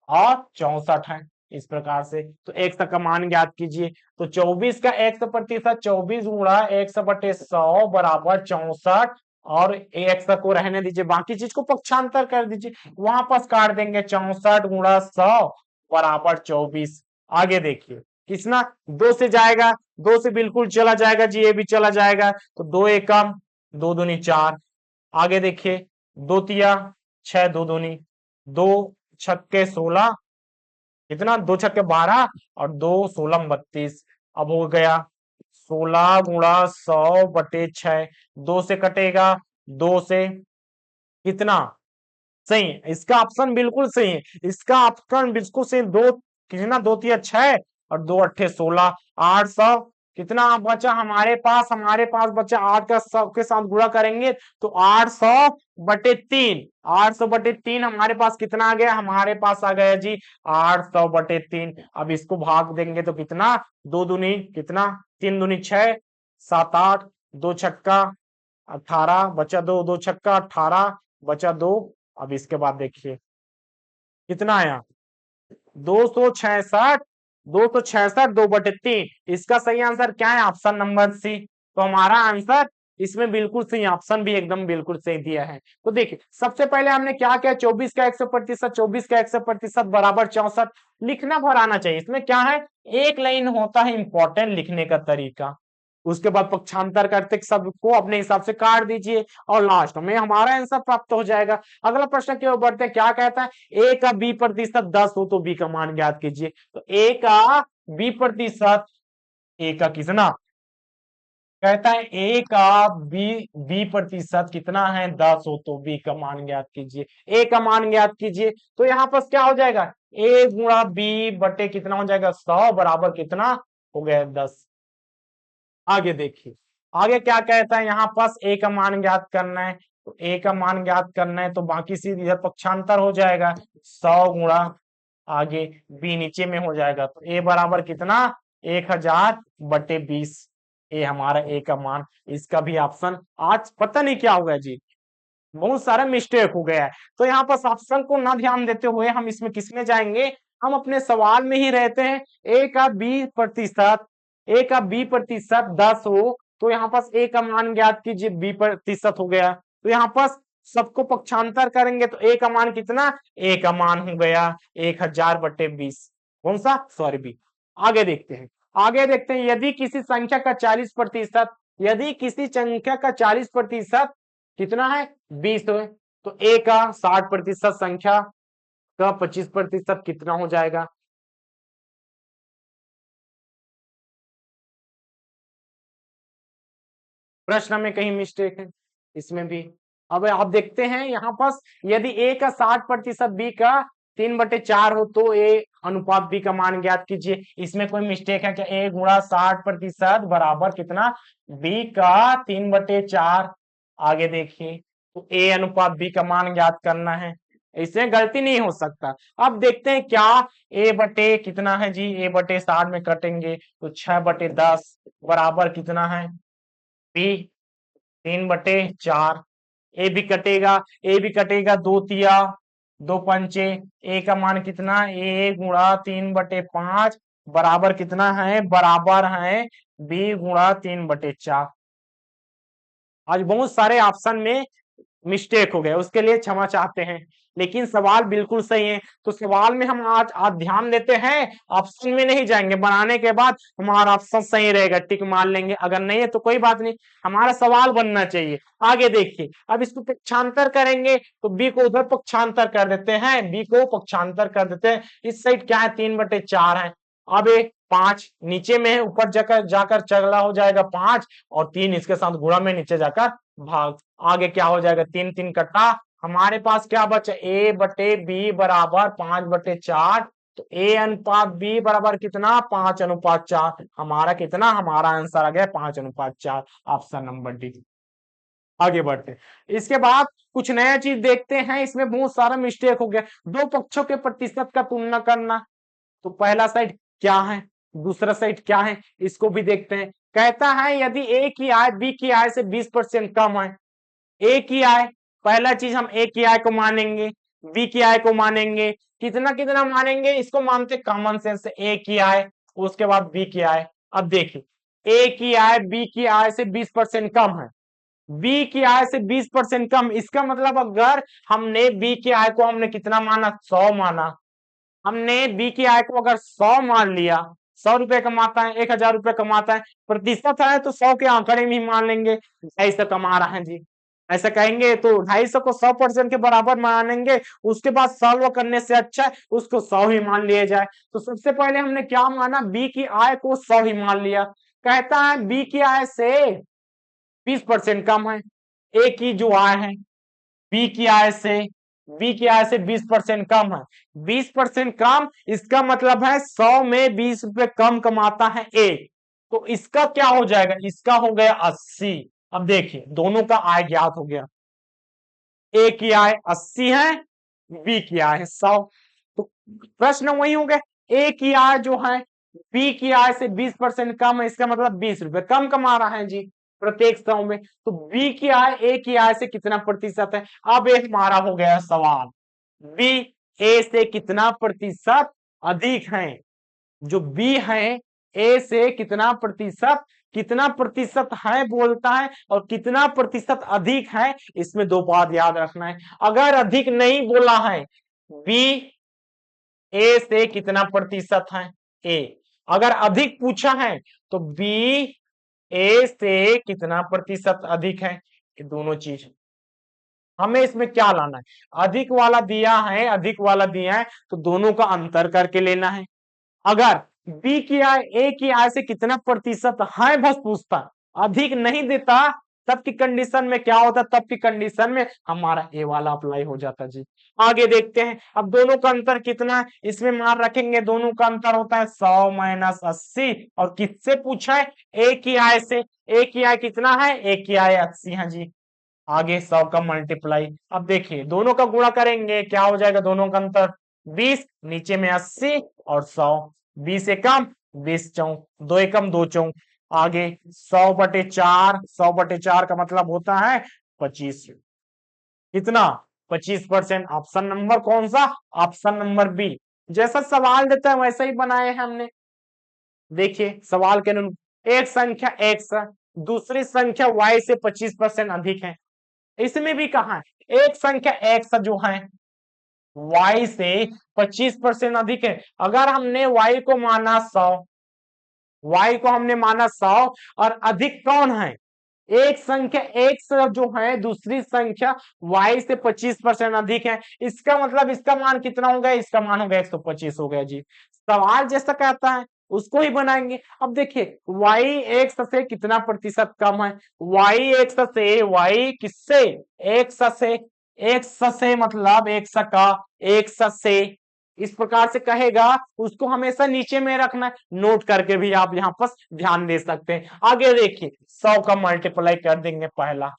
और 64 है इस प्रकार से। तो 100 का मान ज्ञात कीजिए, तो 24 का 100%, 24 गुणा 100/100 बराबर 64, और 100 को रहने दीजिए, बाकी चीज को पक्षांतर कर दीजिए, वहां पर काट देंगे, 64 गुणा 100 बराबर 24। आगे देखिए कितना, 2 से जाएगा, 2 से बिल्कुल चला जाएगा जी, ये भी चला जाएगा, तो 2 एकम, 2 दूनी 4। आगे देखिए, 2 तिया 6, 2 दूनी 2, छक्के 16, कितना, 2 छक्के 12 और 2 16 32। अब हो गया 16 गुणा 100/6, 2 से कटेगा, 2 से कितना, सही है, इसका ऑप्शन बिल्कुल सही है, इसका ऑप्शन बिल्कुल सही। दो कितना, 2 तिया 6 और 2 अट्ठे 16, 800, कितना बचा हमारे पास बचा 8 का 100 के साथ गुणा करेंगे, तो 800/3, 800/3 हमारे पास कितना आ गया, हमारे पास आ गया जी 800/3। अब इसको भाग देंगे तो कितना, 2 दूनी कितना, 3 दूनी 6, 7 8, 2 छक्का 18, बचा 2, 2 छक्का 18, बचा 2। अब इसके बाद देखिए कितना आया, 266, 266 2/3। इसका सही आंसर क्या है, ऑप्शन नंबर सी। तो हमारा आंसर इसमें बिल्कुल सही, ऑप्शन भी एकदम बिल्कुल सही दिया है। तो देखिए सबसे पहले हमने क्या किया, 24 का 100%, 24 का 100% बराबर 64 लिखना भर आना चाहिए। इसमें क्या है, एक लाइन होता है इंपॉर्टेंट लिखने का तरीका, उसके बाद पक्षांतर करते सबको अपने हिसाब से काट दीजिए, और लास्ट में हमारा आंसर प्राप्त हो जाएगा। अगला प्रश्न की ओर बढ़ते हैं, क्या कहता है, ए का बी प्रतिशत 10 हो तो बी का मान ज्ञात कीजिए। तो ए का बी प्रतिशत, ए का कितना, कहता है ए का बी प्रतिशत कितना है 10 हो तो बी का मान ज्ञात कीजिए। ए का मान ज्ञात कीजिए तो यहाँ पर क्या हो जाएगा, ए गुणा बी बटे कितना हो जाएगा 100 बराबर कितना हो गया 10। आगे देखिए, आगे क्या कहता है, यहाँ पास ए का मान ज्ञात करना है, तो ए का मान ज्ञात करना है तो बाकी चीज इधर पक्षांतर हो जाएगा 100 गुणा आगे बी नीचे में हो जाएगा, तो ए बराबर कितना 1000 बटे 20। ए हमारा ए का मान। इसका भी ऑप्शन आज पता नहीं क्या होगा जी, बहुत सारा मिस्टेक हो गया है। तो यहाँ पर ऑप्शन को ना ध्यान देते हुए हम इसमें किसमें जाएंगे, हम अपने सवाल में ही रहते हैं। ए का बी प्रतिशत, ए का बी प्रतिशत 10 हो तो यहाँ पास ए का मान ज्ञात कीजिए, बी प्रतिशत हो गया। तो यहाँ पास सबको पक्षांतर करेंगे तो ए का मान कितना, ए का मान हो गया 1000 बटे 20। कौन सा, सॉरी बी। आगे देखते हैं, आगे देखते हैं, यदि किसी संख्या का 40%, यदि किसी संख्या का 40% कितना है 20 है, तो ए का 60% संख्या का 25% कितना हो जाएगा। प्रश्न में कहीं मिस्टेक है इसमें भी। अब आप देखते हैं यहाँ पास, यदि ए का 60% बी का 3/4 हो तो ए अनुपात बी का मान ज्ञात कीजिए। इसमें कोई मिस्टेक है क्या, ए गुणा 60% बराबर कितना बी का 3/4। आगे देखिए, तो ए अनुपात बी का मान ज्ञात करना है, इसमें गलती नहीं हो सकता। अब देखते हैं क्या, ए बटे कितना है जी, ए बटे 60 में कटेंगे तो 6/10 बराबर कितना है बी 3/4। ए भी कटेगा, ए भी कटेगा, 2 तिया 2 पंचे, ए का मान कितना, ए गुणा 3/5 बराबर कितना है, बराबर है बी गुणा 3/4। आज बहुत सारे ऑप्शन में मिस्टेक हो गए, उसके लिए क्षमा चाहते हैं, लेकिन सवाल बिल्कुल सही है। तो सवाल में हम आज ध्यान देते हैं, ऑप्शन में नहीं जाएंगे, बनाने के बाद हमारा ऑप्शन सही रहेगा टिक मार लेंगे, अगर नहीं है तो कोई बात नहीं, हमारा सवाल बनना चाहिए। आगे देखिए, अब इसको पक्षांतर करेंगे तो बी को उधर पक्षांतर कर देते हैं, बी को पक्षांतर कर देते हैं। इस साइड क्या है 3/4 है, अब एक 5 नीचे में है, ऊपर जाकर जाकर चगला हो जाएगा 5 और 3 इसके साथ गुणा में नीचे जाकर भाग। आगे क्या हो जाएगा 3 3 कटा, हमारे पास क्या बचा, ए बटे बी बराबर 5/4। तो ए अनुपात बी बराबर कितना 5/4। हमारा कितना, हमारा आंसर आ गया 5/4, ऑप्शन नंबर डी। आगे बढ़ते हैं। इसके बाद कुछ नया चीज देखते हैं, इसमें बहुत सारा मिस्टेक हो गया। दो पक्षों के प्रतिशत का तुलना करना, तो पहला साइड क्या है, दूसरा साइड क्या है, इसको भी देखते हैं। कहता है यदि ए की आय बी की आय से 20% कम है, ए की आय, पहला चीज हम ए की आय को मानेंगे, बी की आय को मानेंगे, कितना कितना मानेंगे, इसको मानते कॉमन सेंस से, ए की आय उसके बाद बी की आय। अब देखिए ए की आय बी की आय से 20% कम है, बी की आय से 20% कम, इसका मतलब अगर हमने बी की आय को हमने कितना माना 100 माना, हमने बी की आय को अगर 100 मान लिया, 100 रुपए कमाता है, 1000 रुपए कमाता है, प्रतिशत है तो 100 के आंकड़े में ही मान लेंगे, 250 कमा रहा है जी, ऐसा कहेंगे तो 250 को 100% के बराबर मानेंगे, उसके बाद सॉल्व करने से अच्छा है उसको 100 ही मान लिया जाए। तो सबसे पहले हमने क्या माना, बी की आय को 100 ही मान लिया। कहता है बी की आय से 20% कम है, ए की जो आय है बी की आय से, बी की आय से 20% कम है, 20% कम, इसका मतलब है 100 में 20 रुपए कम कमाता है ए, तो इसका क्या हो जाएगा, इसका हो गया 80। अब देखिए दोनों का आय ज्ञात हो गया, ए की आय 80 है, बी की आय है 100। तो प्रश्न वही हो गया, ए की आय जो है बी की आय से 20% कम है, इसका मतलब 20 रुपए कम कमा रहा है जी प्रत्येक 100 में। तो बी की आय ए की आय से कितना प्रतिशत है, अब एक हमारा हो गया सवाल, बी ए से कितना प्रतिशत अधिक है, जो बी है ए से कितना प्रतिशत है बोलता है, और कितना प्रतिशत अधिक है, इसमें दो बात याद रखना है। अगर अधिक नहीं बोला है, बी ए से कितना प्रतिशत है ए, अगर अधिक पूछा है तो बी ए से कितना प्रतिशत अधिक है, ये दोनों चीज हमें इसमें क्या लाना है, अधिक वाला दिया है, अधिक वाला दिया है तो दोनों का अंतर करके लेना है। अगर बी की आय ए की आय से कितना प्रतिशत है बस पूछता, अधिक नहीं देता तब की कंडीशन में क्या होता, तब की कंडीशन में हमारा ए वाला अप्लाई हो जाता जी। आगे देखते हैं, अब दोनों का अंतर कितना है, इसमें मान रखेंगे दोनों का अंतर होता है 100 माइनस 80, और किससे पूछा है, ए की आय से। ए की आय कितना है, ए की आय 80 है जी। आगे 100 का मल्टीप्लाई, अब देखिए दोनों का गुणा करेंगे, क्या हो जाएगा, दोनों का अंतर 20, नीचे में 80 और 100, 20 एकम 20 चौक, 2 एकम 2 चौक। आगे 100/4, 100/4 का मतलब होता है 25, कितना, 25%। ऑप्शन नंबर कौन सा, ऑप्शन नंबर बी। जैसा सवाल देता है वैसा ही बनाए हैं हमने। देखिए सवाल के अनुसार एक संख्या x है, दूसरी संख्या y से 25% अधिक है। इसमें भी कहा है एक संख्या x जो है y से 25% अधिक है। अगर हमने y को माना 100, y को हमने माना 100 और अधिक कौन है, एक संख्या x जो है दूसरी संख्या y से 25% अधिक है, इसका मतलब इसका मान कितना हो गया, इसका मान हो गया 125 हो गया जी। सवाल जैसा कहता है उसको ही बनाएंगे। अब देखिए y x से कितना प्रतिशत कम है, y x से, y किससे, x से, x से मतलब x का x से, इस प्रकार से कहेगा उसको हमेशा नीचे में रखना है, नोट करके भी आप यहाँ पर ध्यान दे सकते हैं। आगे देखिए 100 का मल्टीप्लाई कर देंगे पहला,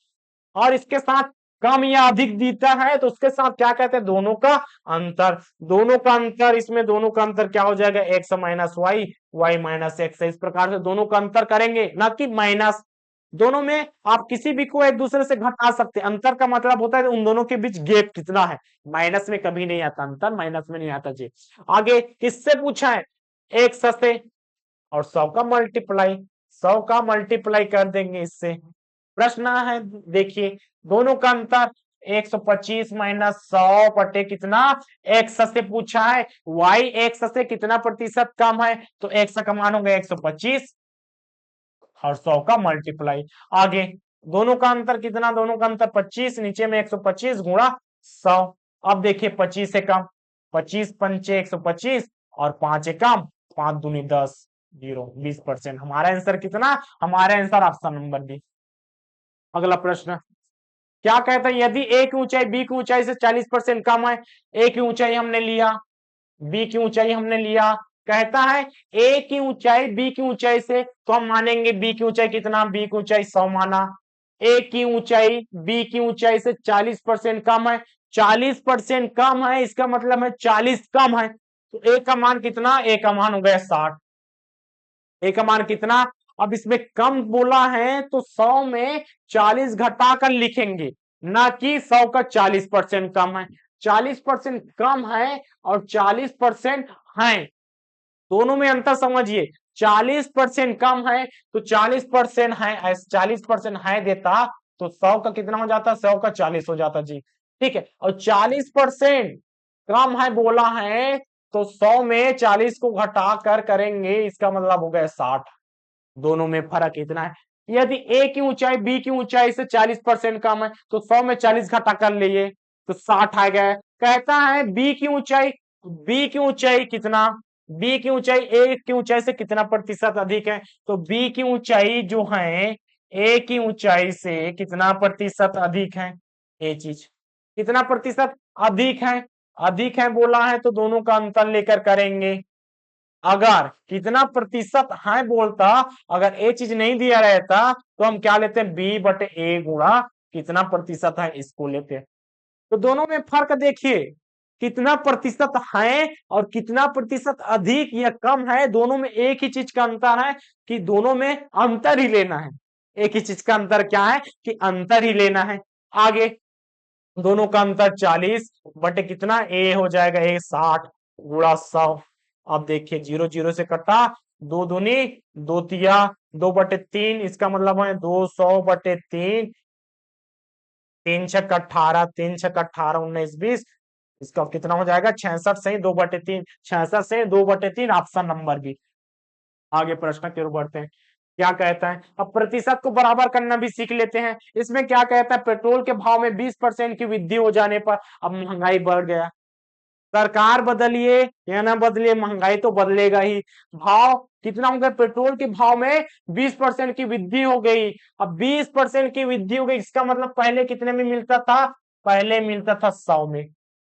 और इसके साथ कम या अधिक देता है तो उसके साथ क्या कहते हैं, दोनों का अंतर। दोनों का अंतर, इसमें दोनों का अंतर क्या हो जाएगा, x minus Y, Y minus X. इस प्रकार से दोनों का अंतर करेंगे, ना कि माइनस। दोनों में आप किसी भी को एक दूसरे से घटा सकते हैं। अंतर का मतलब होता है उन दोनों के बीच गैप कितना है, माइनस में कभी नहीं आता, अंतर माइनस में नहीं आता जी। आगे किससे पूछा है, x से, और 100 का मल्टीप्लाई, 100 का मल्टीप्लाई कर देंगे इससे। प्रश्न है देखिए दोनों का अंतर 125 माइनस 100 बटे कितना, x से पूछा है, y x से कितना प्रतिशत कम है, तो x का मान होगा 125 और 100 का मल्टीप्लाई। आगे दोनों का अंतर कितना, दोनों का अंतर 25, नीचे में 125 गुणा 100। अब देखिए 25 से कम, 25 पंचे 125 और 5 कम, 5 दूनी 10, 0, 20%। हमारा आंसर कितना, हमारा आंसर ऑप्शन नंबर बी। अगला प्रश्न क्या कहता है, यदि ए की ऊंचाई बी की ऊंचाई से 40% कम है, ए की ऊंचाई हमने लिया, बी की ऊंचाई हमने लिया, कहता है ए की ऊंचाई बी की ऊंचाई से, तो हम मानेंगे बी की ऊंचाई कितना, बी की ऊंचाई 100 माना, ए की ऊंचाई बी की ऊंचाई से 40% कम है, 40% कम है इसका मतलब है 40 कम है, तो ए का मान कितना, ए का मान हो गया 60। ए का मान कितना, अब इसमें कम बोला है तो 100 में 40 घटाकर लिखेंगे, ना कि 100 का 40% कम है। 40% कम है और 40% है, दोनों में अंतर समझिए। 40% कम है तो 40% है, 40% है देता तो 100 का कितना हो जाता, 100 का 40 हो जाता जी। ठीक है, और 40% कम है बोला है तो 100 में 40 को घटा कर करेंगे, इसका मतलब हो गया 60। दोनों में फर्क इतना है। यदि ए की ऊंचाई बी की ऊंचाई से 40% कम है तो 100 में 40 घटा कर लिए तो 60 आ गया। कहता है बी की ऊंचाई, बी की ऊंचाई कितना, बी की ऊंचाई ए की ऊंचाई से कितना प्रतिशत अधिक है, तो बी की ऊंचाई जो है ए की ऊंचाई से कितना प्रतिशत अधिक है, ये चीज कितना प्रतिशत अधिक है, अधिक है बोला है तो दोनों का अंतर लेकर करेंगे। अगर कितना प्रतिशत है बोलता, अगर ए चीज नहीं दिया रहता तो हम क्या लेते हैं, बी बटे ए गुणा कितना प्रतिशत है इसको लेते हैं। तो दोनों में फर्क देखिए, कितना प्रतिशत है और कितना प्रतिशत अधिक या कम है, दोनों में एक ही चीज का अंतर है कि दोनों में अंतर ही लेना है। एक ही चीज का अंतर क्या है कि अंतर ही लेना है। आगे दोनों का अंतर 40 बटे कितना, ए हो जाएगा ए 60 गुणा 100। अब देखिए 0 0 से कटा, 2 दूनी 2 तिया 2/3, इसका मतलब है 200/3, 3 छक 18, 3 छक 18 19 20, इसका कितना हो जाएगा 66 से 2/3, 66 से 2/3, ऑप्शन नंबर बी। आगे प्रश्न की ओर बढ़ते हैं, क्या कहता है, अब प्रतिशत को बराबर करना भी सीख लेते हैं। इसमें क्या कहता है, पेट्रोल के भाव में 20% की वृद्धि हो जाने पर अब महंगाई बढ़ गया, सरकार बदलिए या ना बदलिए, महंगाई तो बदलेगा ही। भाव कितना हो गया, पेट्रोल के भाव में 20% की वृद्धि हो गई। अब 20% की वृद्धि हो गई, इसका मतलब पहले कितने में मिलता था, पहले मिलता था 100 में।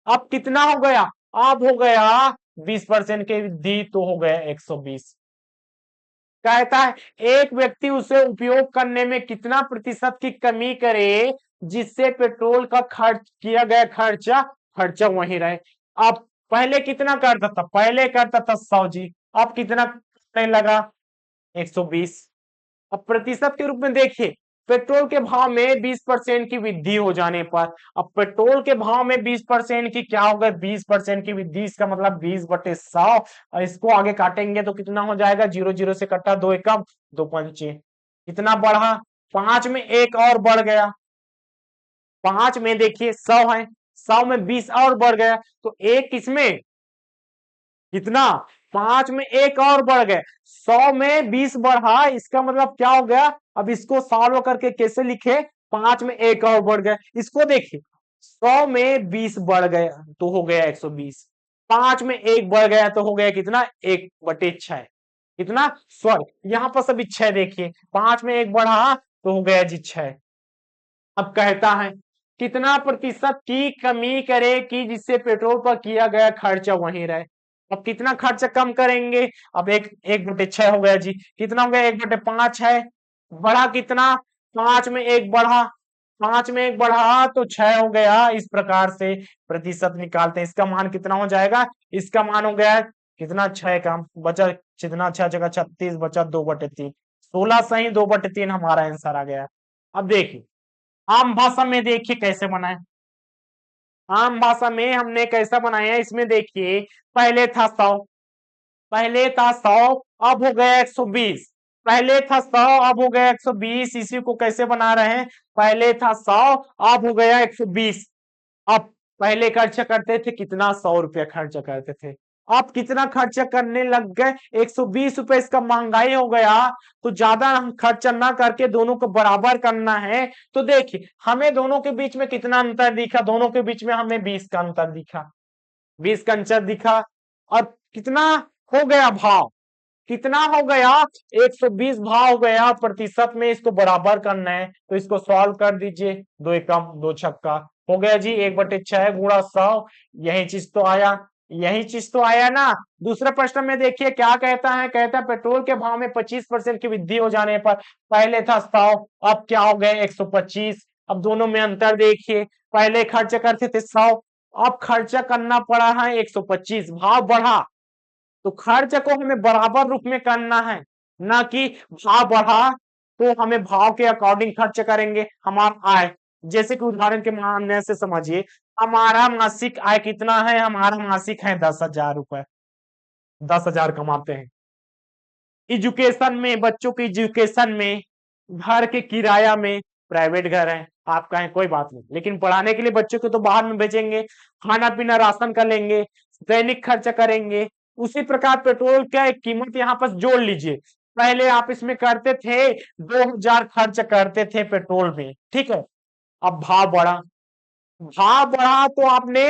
अब कितना हो गया, अब हो गया 20% की वृद्धि तो हो गया 120। कहता है एक व्यक्ति उसे उपयोग करने में कितना प्रतिशत की कमी करे जिससे पेट्रोल का खर्च किया गया खर्चा खर्चा वही रहे। अब पहले कितना करता था, पहले करता था 100 जी, अब कितना करने लगा, 120। अब प्रतिशत के रूप में देखिए, पेट्रोल के भाव में 20% की वृद्धि हो जाने पर, अब पेट्रोल के भाव में 20% की क्या होगा, 20% की वृद्धि, इसका मतलब 20/100। और इसको आगे काटेंगे तो कितना हो जाएगा, 0 0 से कटा, 2 एकम 2 पंचे, कितना बढ़ा, 5 में एक और बढ़ गया, 5 में देखिए 100 है, 100 में 20 और बढ़ गया, तो एक इसमें कितना, 5 में एक और बढ़ गए, 100 में 20 बढ़ा, इसका मतलब क्या हो गया। अब इसको सॉल्व करके कैसे लिखे, 5 में एक और बढ़ गया, इसको देखिए 100 में 20 बढ़ गया तो हो गया 120, 5 में एक बढ़ गया तो हो गया कितना, 1/6, कितना, सॉरी यहां पर सभी 6 देखिए, 5 में एक बढ़ा तो हो गया जी 6। अब कहता है कितना प्रतिशत की कमी करे कि जिससे पेट्रोल पर किया गया खर्चा वही रहे। अब कितना खर्च कम करेंगे, अब 1/6 हो गया जी, कितना हो गया, 1/5 है, बढ़ा कितना, 5 में एक बढ़ा, 5 में एक बढ़ा तो 6 हो गया। इस प्रकार से प्रतिशत निकालते हैं, इसका मान कितना हो जाएगा, इसका मान हो गया कितना, 6 का बचा, कितना 6 जगह 36 बचा 2/3, 16 सही 2/3 हमारा आंसर आ गया। अब देखिए आम भाषा में देखिए कैसे बनाए, आम भाषा में हमने कैसा बनाया है, इसमें देखिए पहले था 100, पहले था 100, अब हो गया 120, पहले था 100 अब हो गया 120, इसी को कैसे बना रहे हैं, पहले था 100 अब हो गया 120। अब पहले खर्चा करते थे कितना, 100 रुपया खर्चा करते थे, अब कितना खर्चा करने लग गए, 120 रुपए, इसका महंगाई हो गया तो ज्यादा हम खर्चा ना करके दोनों को बराबर करना है। तो देखिए हमें दोनों के बीच में कितना अंतर दिखा, दोनों के बीच में हमें 20 का अंतर दिखा, 20 का अंतर दिखा। और कितना हो गया भाव, कितना हो गया, 120 भाव हो गया, प्रतिशत में इसको बराबर करना है तो इसको सॉल्व कर दीजिए, 2 एकम 2 छक्का हो गया जी, 1/6 गुणा 100, यही चीज तो आया, यही चीज तो आया ना। दूसरे प्रश्न में देखिए क्या कहता है, कहता है पेट्रोल के भाव में 25% की वृद्धि हो जाने पर, पहले था 100 अब क्या हो गया 125। अब दोनों में अंतर देखिए, पहले खर्च करते थे 100, अब खर्चा करना पड़ा है 125, भाव बढ़ा तो खर्च को हमें बराबर रूप में करना है, ना कि भाव बढ़ा तो हमें भाव के अकॉर्डिंग खर्च करेंगे। हमारा आय, जैसे कि उदाहरण के मामले से समझिए, हमारा मासिक आय कितना है, हमारा मासिक है 10,000 रुपए, 10,000 कमाते हैं। एजुकेशन में, बच्चों की एजुकेशन में, घर के किराया में, प्राइवेट घर है आपका है कोई बात नहीं, लेकिन पढ़ाने के लिए बच्चों को तो बाहर में भेजेंगे, खाना पीना राशन का लेंगे, दैनिक खर्च करेंगे। उसी प्रकार पेट्रोल का एक कीमत यहाँ पर जोड़ लीजिए, पहले आप इसमें करते थे 2,000 खर्च करते थे पेट्रोल में, ठीक है, अब भाव बढ़ा, भाव बढ़ा तो आपने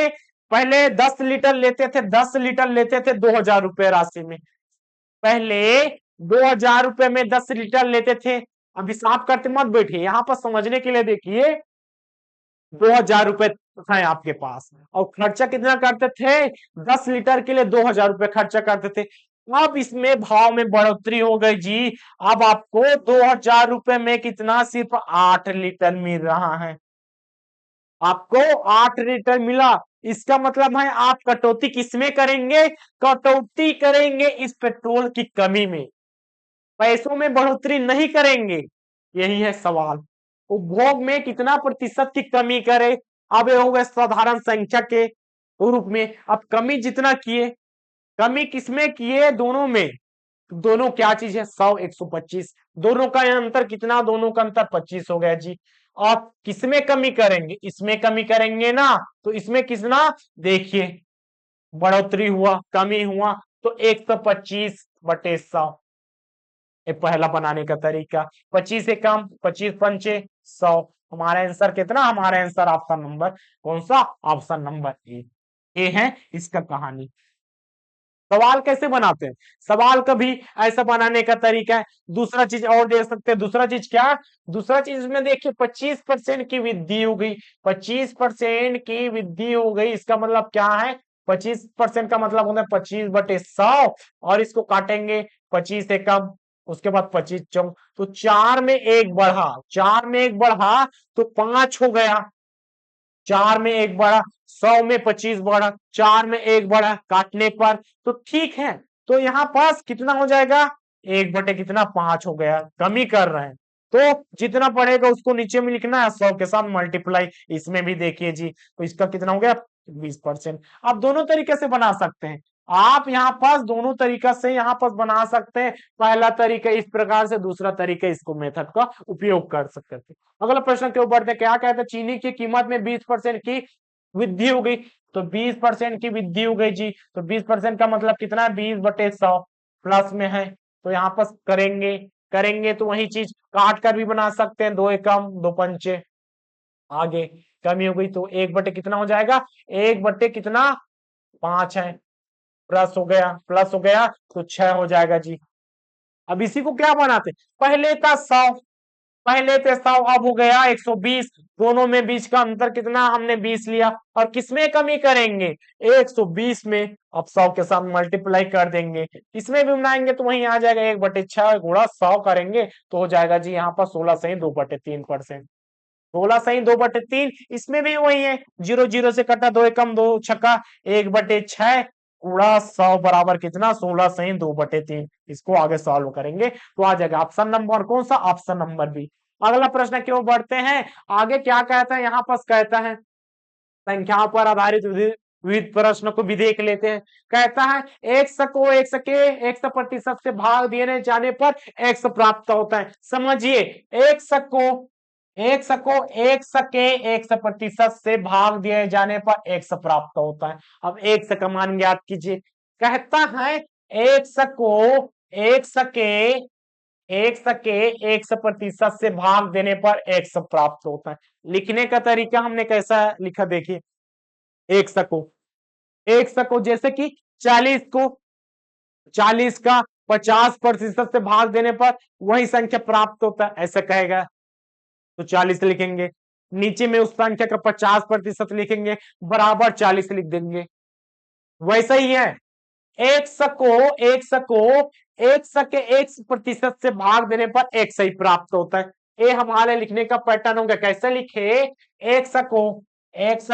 पहले 10 लीटर लेते थे, 10 लीटर लेते थे 2,000 रुपए राशि में, पहले 2,000 रुपए में 10 लीटर लेते थे। अब हिसाब करते मत बैठिए, यहां पर समझने के लिए देखिए, 2,000 रुपए है आपके पास और खर्चा कितना करते थे, 10 लीटर के लिए 2,000 रुपए खर्चा करते थे। अब इसमें भाव में बढ़ोतरी हो गई जी, अब आपको 2,000 रुपए में कितना, सिर्फ 8 लीटर मिल रहा है, आपको 8 लीटर मिला। इसका मतलब है आप कटौती किसमें करेंगे, कटौती करेंगे इस पेट्रोल की कमी में, पैसों में बढ़ोतरी नहीं करेंगे। यही है सवाल, उपभोग में कितना प्रतिशत की कमी करे। अब ये हो गए साधारण संख्या के रूप में, अब कमी जितना किए, कमी किसमें किए, दोनों में, दोनों क्या चीज है, 100 125, दोनों का अंतर कितना, दोनों का अंतर 25 हो गया जी। आप किसमें कमी करेंगे, इसमें कमी करेंगे ना, तो इसमें कितना, देखिए बढ़ोतरी हुआ कमी हुआ तो 125/100, ये पहला बनाने का तरीका। 25 से कम, 25 पंचे 100, हमारा आंसर कितना, हमारा आंसर ऑप्शन नंबर कौन सा, ऑप्शन नंबर ए। ये है इसका कहानी। सवाल कैसे बनाते हैं? सवाल का भी ऐसा बनाने का तरीका है। दूसरा चीज और दे सकते हैं। दूसरा चीज क्या? दूसरा चीज में देखिए 25% की वृद्धि हो गई। 25% की वृद्धि हो गई, इसका मतलब क्या है? 25% का मतलब होता है 25/100, और इसको काटेंगे 25 से कम, उसके बाद 25 चौक, तो 4 में 1 बढ़ा, 4 में 1 बढ़ा तो 5 हो गया। 4 में 1 बढ़ा, 100 में 25 बढ़ा, 4 में 1 बढ़ा काटने पर, तो ठीक है। तो यहाँ पास कितना हो जाएगा? 1 बटे कितना? 5 हो गया। कमी कर रहे हैं तो जितना पड़ेगा उसको नीचे में लिखना है, 100 के साथ मल्टीप्लाई। इसमें भी देखिए जी, तो इसका कितना हो गया? 20%। आप दोनों तरीके से बना सकते हैं। आप यहाँ पास दोनों तरीका से यहाँ पास बना सकते हैं। पहला तरीका इस प्रकार से, दूसरा तरीका इसको मेथड का उपयोग कर सकते हैं। अगला प्रश्न के ऊपर बढ़ते, क्या कहते हैं? चीनी की कीमत में 20% की वृद्धि हो गई, तो 20% की वृद्धि हो गई जी, तो 20% का मतलब कितना है? 20/100 प्लस में है, तो यहाँ पर करेंगे, तो वही चीज काट कर भी बना सकते हैं। 2 एकम 2 पंचे, आगे कमी हो गई तो 1 बटे कितना हो जाएगा? 1 बटे कितना? 5 है, प्लस हो गया, तो 6 हो जाएगा जी। अब इसी को क्या बनाते? पहले का 100, पहले पे 100, अब हो गया 120। दोनों में बीच का अंतर कितना? हमने 20 लिया, और किसमें कमी करेंगे? 120 में। अब 100 के साथ मल्टीप्लाई कर देंगे, इसमें भी बनाएंगे तो वही आ जाएगा। 1/6 गुणा 100 करेंगे तो हो जाएगा जी यहाँ पर 16 सही 2/3%। 16 सही 2/3, इसमें भी वही है। 0 0 से कटा, 2 एकम 2 छक्का, 1/6 गुणा 100 बराबर कितना? 16 सही 2/3। इसको आगे सॉल्व करेंगे तो आ जाएगा ऑप्शन नंबर कौन सा? Option number B. अगला प्रश्न क्यों बढ़ते हैं आगे, क्या कहता है यहाँ पास? कहता है संख्याओं पर आधारित विविध प्रश्न को भी देख लेते हैं। कहता है एक्स को एक्स प्रतिशत से भाग दिए जाने पर एक्स प्राप्त होता है। समझिए, एक्स को एक्स प्रतिशत से भाग दिए जाने पर एक्स प्राप्त होता है। अब एक्स का मान ज्ञात कीजिए। कहता है एक्स को एक्स के एक्स प्रतिशत से भाग देने पर एक्स प्राप्त होता है। लिखने का तरीका हमने कैसा लिखा देखिए। एक्स को जैसे कि 40 का 50% से भाग देने पर वही संख्या प्राप्त होता है, ऐसा कहेगा तो 40 लिखेंगे। नीचे में उस संख्या का 50% लिखेंगे, बराबर 40 लिख देंगे। वैसा ही है, एक्स को एक्स के x% से भाग देने पर एक्स ही प्राप्त होता है। ये हमारे लिखने का पैटर्न होगा। कैसे लिखे? एक्स को एक्स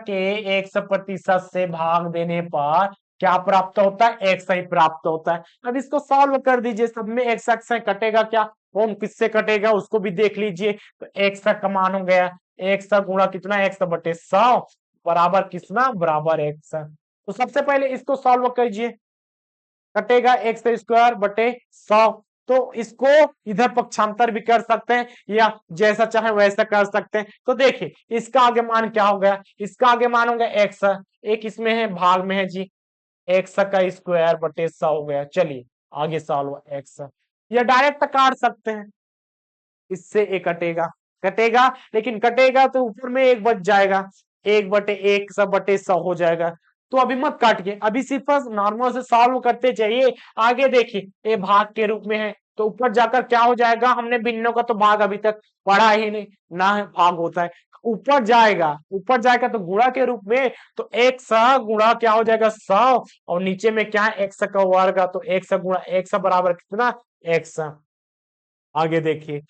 के x% से भाग देने पर क्या प्राप्त होता है? एक्स ही प्राप्त होता है। अब इसको सॉल्व कर दीजिए। सब में एक्स एक्स कटेगा क्या? कौन किससे कटेगा उसको भी देख लीजिए। तो एक्स का मान हो गया एक्स गुणा कितना? 100/100 बराबर कितना? बराबर एक्स। तो सबसे पहले इसको सॉल्व कीजिए। कटेगा x² बटे 100। तो इसको इधर पक्षांतर भी कर सकते हैं, या जैसा चाहे वैसा कर सकते हैं। तो देखिए इसका आगे मान क्या हो गया? इसका आगे मान हो गया एक्स, एक इसमें है भाग में है जी, x² बटे 100 हो गया। चलिए आगे सॉल्व एक्स, या डायरेक्ट काट सकते हैं। इससे एक कटेगा, लेकिन कटेगा तो ऊपर में एक बच जाएगा, 1/1 बटे 100 हो जाएगा। तो अभी मत काटिए, अभी सिर्फ नॉर्मल से सॉल्व करते जाइए। आगे देखिए ये भाग के रूप में है, तो ऊपर जाकर क्या हो जाएगा? हमने भिन्नों का तो भाग अभी तक पढ़ा ही नहीं ना, है भाग होता है। ऊपर जाएगा तो गुणा के रूप में, तो एक्स गुणा क्या हो जाएगा? 100, और नीचे में क्या है? एक्स का वर्ग, तो एक्स गुणा एक्स बराबर कितना? एक्स। आगे देखिए,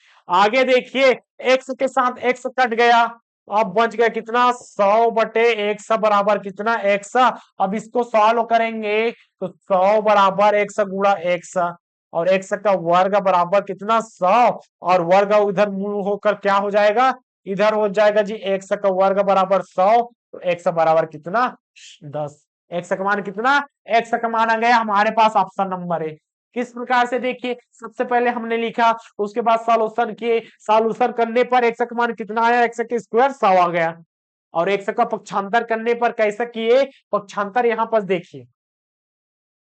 एक्स के साथ एक्स कट गया, अब बच गया कितना? 100/एक्स बराबर कितना? एक्स। अब इसको सॉल्व करेंगे तो 100 बराबर एक्स गुणा एक्स, और एक्स का वर्ग बराबर कितना? 100, और वर्ग उधर मूव होकर क्या हो जाएगा? इधर हो जाएगा जी, एक्स का वर्ग बराबर 100, तो एक्स बराबर कितना? 10। एक्स का मान कितना? एक्स का मान आ गया हमारे पास ऑप्शन नंबर है। किस प्रकार से? देखिए सबसे पहले हमने लिखा, उसके बाद सॉल्यूशन किए, सॉल्यूशन करने पर एक्स का मान कितना आया? एक्स के स्क्वायर 100 आ गया, और एक्स का पक्षांतर करने पर कैसे किए? पक्षांतर यहाँ पर देखिए,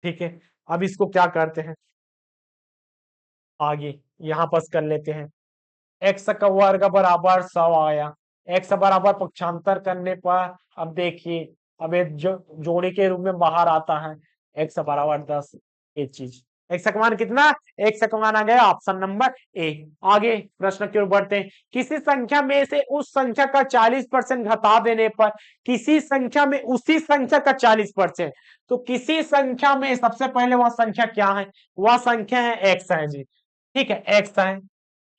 ठीक है। अब इसको क्या करते हैं आगे, यहाँ पर कर लेते हैं। एक्स का वर्ग बराबर 100 आया, एक्स बराबर पक्षांतर करने पर अब देखिए अब ये जो जोड़ी के रूप में बाहर आता है, x बराबर 10, ये चीज x का मान कितना, x का मान आ गया ऑप्शन नंबर ए। आगे प्रश्न की ओर बढ़ते हैं। किसी संख्या में से उस संख्या का 40% घटा देने पर किसी संख्या में उसी संख्या का 40%, तो किसी संख्या में सबसे पहले वह संख्या क्या है, वह संख्या है x है जी, ठीक है x है।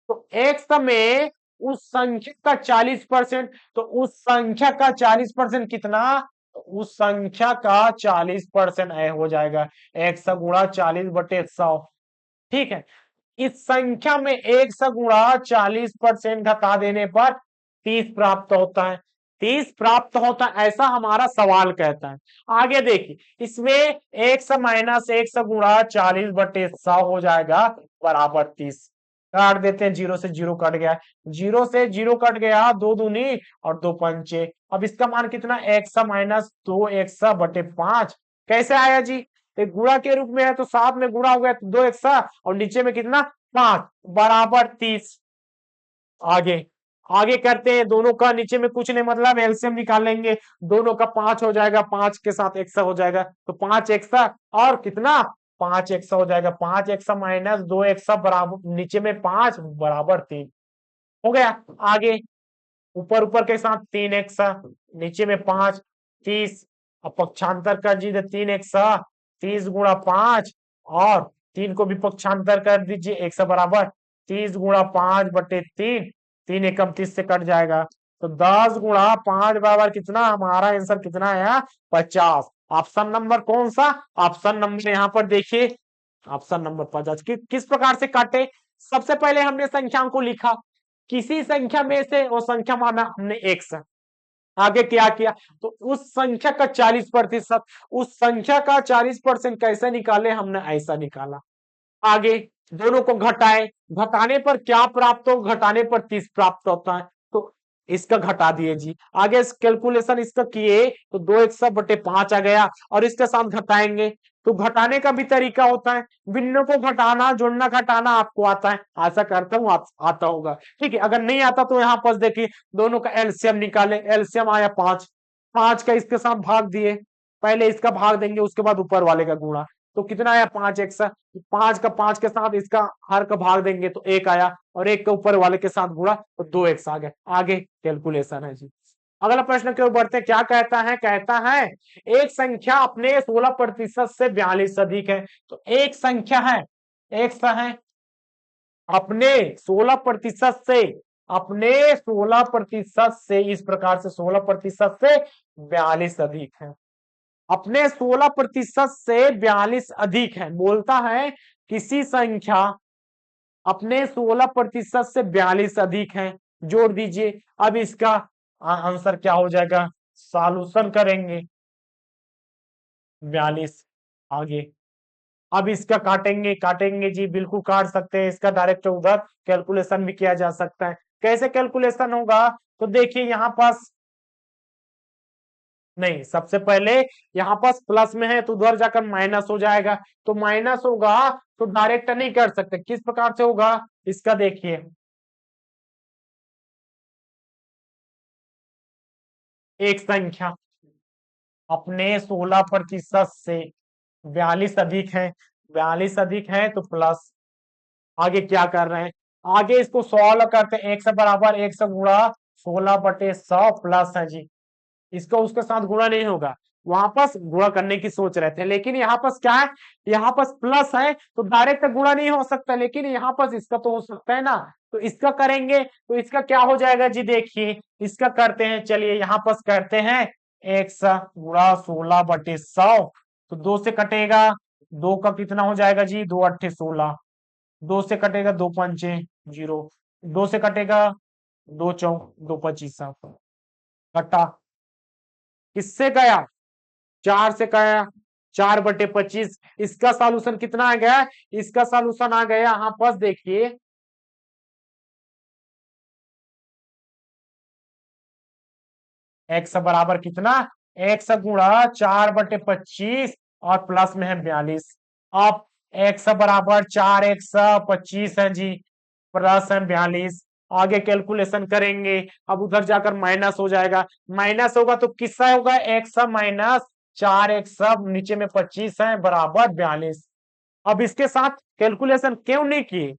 तो x में उस संख्या का 40%, तो उस संख्या का 40% कितना, तो उस संख्या का 40% हो जाएगा x गुणा 40/100, ठीक है। इस संख्या में 100 गुणा 40% घटा देने पर 30 प्राप्त होता है, 30 प्राप्त होता है, ऐसा हमारा सवाल कहता है। आगे देखिए इसमें 100 माइनस 100 गुणा 40/100 हो जाएगा बराबर 30। काट देते हैं, जीरो से जीरो कट गया, जीरो से जीरो कट गया, दो दूनी और दो पंचे। अब इसका मान कितना, 100 माइनस 2 100/5 कैसे आया जी, एक गुणा के रूप में है तो साथ में गुणा हो गया तो 2 100 और नीचे में कितना 5 बराबर 30। आगे आगे करते हैं, दोनों का नीचे में कुछ नहीं मतलब एलसीएम निकालेंगे, दोनों का 5 हो जाएगा, 5 के साथ 100 हो जाएगा तो 5 100 और कितना 5 100 हो जाएगा, 5 100 माइनस 2 100 बराबर नीचे में 5 बराबर 3 हो गया। आगे ऊपर ऊपर के साथ 3 100 नीचे में 5 30, अब पक्षांतर कर दीजिए 3 100 30 गुणा 5 और 3 को भी पक्षांतर कर दीजिए 100 बराबर 30 गुणा 5/3, 3 एकम 30 से कट जाएगा तो 10 गुणा 5 बराबर कितना, हमारा आंसर कितना है 50। ऑप्शन नंबर कौन सा, ऑप्शन नंबर यहाँ पर देखिए ऑप्शन नंबर 50। किस प्रकार से काटे, सबसे पहले हमने संख्याओं को लिखा, किसी संख्या में से वो संख्या माना हमने x है। आगे क्या किया, तो उस संख्या का 40%, उस संख्या का 40% कैसे निकाले, हमने ऐसा निकाला। आगे दोनों को घटाए, घटाने पर क्या प्राप्त हो, घटाने पर 30 प्राप्त होता है तो इसका घटा दिए जी। आगे कैलकुलेशन इसका किए तो 2 100/5 आ गया और इसके साथ घटाएंगे तो घटाने का भी तरीका होता है, भिन्नों को घटाना जोड़ना घटाना आपको आता है, आशा करता हूं आता होगा, ठीक है। अगर नहीं आता तो यहाँ पर देखिए दोनों का एलसीएम निकाले, एलसीएम आया 5, 5 का इसके साथ भाग दिए, पहले इसका भाग देंगे उसके बाद ऊपर वाले का गुणा, तो कितना आया 5 100, 5 का 5 के साथ इसका हर का भाग देंगे तो 1 आया और 1 का ऊपर वाले के साथ गुणा तो 2 100 आ गए। आगे कैलकुलेशन है जी। अगला प्रश्न की ओर बढ़ते हैं, क्या कहता है, कहता है एक संख्या अपने 16% से 42 अधिक है, तो एक संख्या है, एक है अपने 16% से, अपने 16% से, इस प्रकार से 16% से 42 अधिक है, अपने 16% से 42 अधिक है, बोलता है किसी संख्या अपने 16% से 42 अधिक है, जोड़ दीजिए। अब इसका आंसर क्या हो जाएगा, सॉल्यूशन करेंगे 42। आगे अब इसका काटेंगे, काटेंगे जी बिल्कुल काट सकते हैं, इसका डायरेक्ट उधर कैलकुलेशन भी किया जा सकता है। कैसे कैलकुलेशन होगा, तो देखिए यहाँ पास नहीं, सबसे पहले यहाँ पास प्लस में है तो उधर जाकर माइनस हो जाएगा, तो माइनस होगा तो डायरेक्ट नहीं कर सकते, किस प्रकार से होगा इसका देखिए, एक संख्या अपने 16% से 42 अधिक है, 42 अधिक है तो प्लस, आगे क्या कर रहे हैं, आगे इसको सॉल्व करते हैं, 100 बराबर 100 गुणा 16/100 प्लस है जी, इसका उसके साथ गुणा नहीं होगा, वहां पास गुणा करने की सोच रहे थे लेकिन यहाँ पास क्या है, यहाँ पास प्लस है तो डायरेक्ट गुणा नहीं हो सकता, लेकिन यहाँ पास इसका तो हो सकता है ना, तो इसका करेंगे तो इसका क्या हो जाएगा जी, देखिए इसका करते हैं, चलिए यहाँ पास करते हैं 100 गुणा 16/100, तो 2 से कटेगा, 2 का कितना हो जाएगा जी, 2 8 16, 2 से कटेगा 2 पंचे 0, 2 से कटेगा 2 चौक 2 25 कटा, किससे गया 4 से गया, 4/25, इसका सॉल्यूशन कितना आ गया, इसका सॉल्यूशन आ गया यहाँ पास देखिए x बराबर कितना, x गुणा 4/25 और प्लस में है 42, अब x बराबर 4 x 25 है जी, प्लस है 42, आगे कैलकुलेशन करेंगे। अब उधर जाकर माइनस हो जाएगा, माइनस होगा तो किससा होगा, एक्स माइनस 4x, नीचे में 25 है बराबर 42। अब इसके साथ कैलकुलेशन क्यों नहीं किए,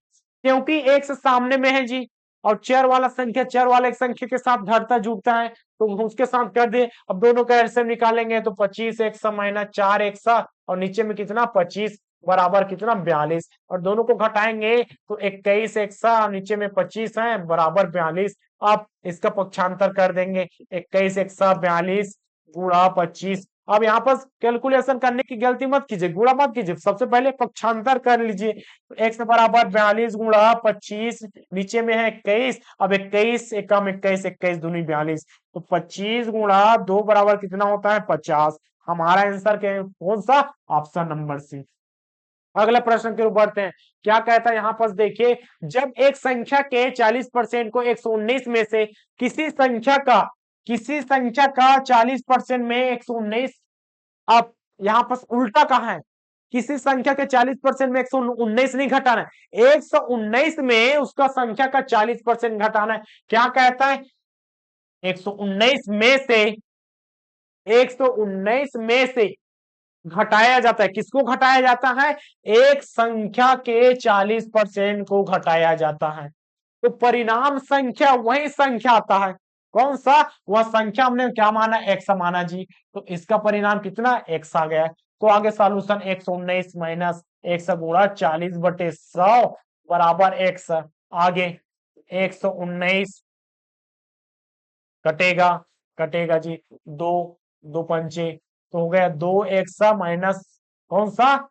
क्योंकि एक्स सामने में है जी, और चर वाला संख्या चर वाले संख्या के साथ घटता जुड़ता है, तो उसके साथ कर दे। अब दोनों का एलसीएम निकालेंगे तो 25x माइनस 4x, और नीचे में कितना 25 बराबर कितना 42, और दोनों को घटाएंगे तो 21x, नीचे में 25 है बराबर 42। अब इसका पक्षांतर कर देंगे, 21x 42 गुणा 25। अब यहाँ पर कैलकुलेशन करने की गलती मत कीजिए, गुणा मत कीजिए, सबसे पहले पक्षांतर कर लीजिए। एक्स बराबर 42 गुणा 25, नीचे में है 21, अब 21 एकम 21, 21 दूनी 42, तो 25 गुणा 2 बराबर कितना होता है 50। हमारा आंसर कौन सा, ऑप्शन नंबर सी। अगला प्रश्न की ओर बढ़ते हैं। क्या कहता है यहाँ पर देखिए, जब एक संख्या के 40% को 119 में से किसी संख्या का 40% में 119, अब यहाँ पर उल्टा कहा है, किसी संख्या के 40% में 119 नहीं घटाना है, 119 में उसका संख्या का 40% घटाना है। क्या कहता है, 119 में से 119 में से घटाया जाता है, किसको घटाया जाता है, एक संख्या के 40% को घटाया जाता है, तो परिणाम संख्या वही संख्या आता है। कौन सा, वह संख्या हमने क्या माना, एक्स माना जी, तो इसका परिणाम कितना एक्स आ गया। तो आगे सॉल्यूशन 119 माइनस एक्स गुणा 40/100 बराबर एक्स। आगे 119 कटेगा, कटेगा जी, दो दो पंचे, तो हो गया 2x माइनस कौन सा,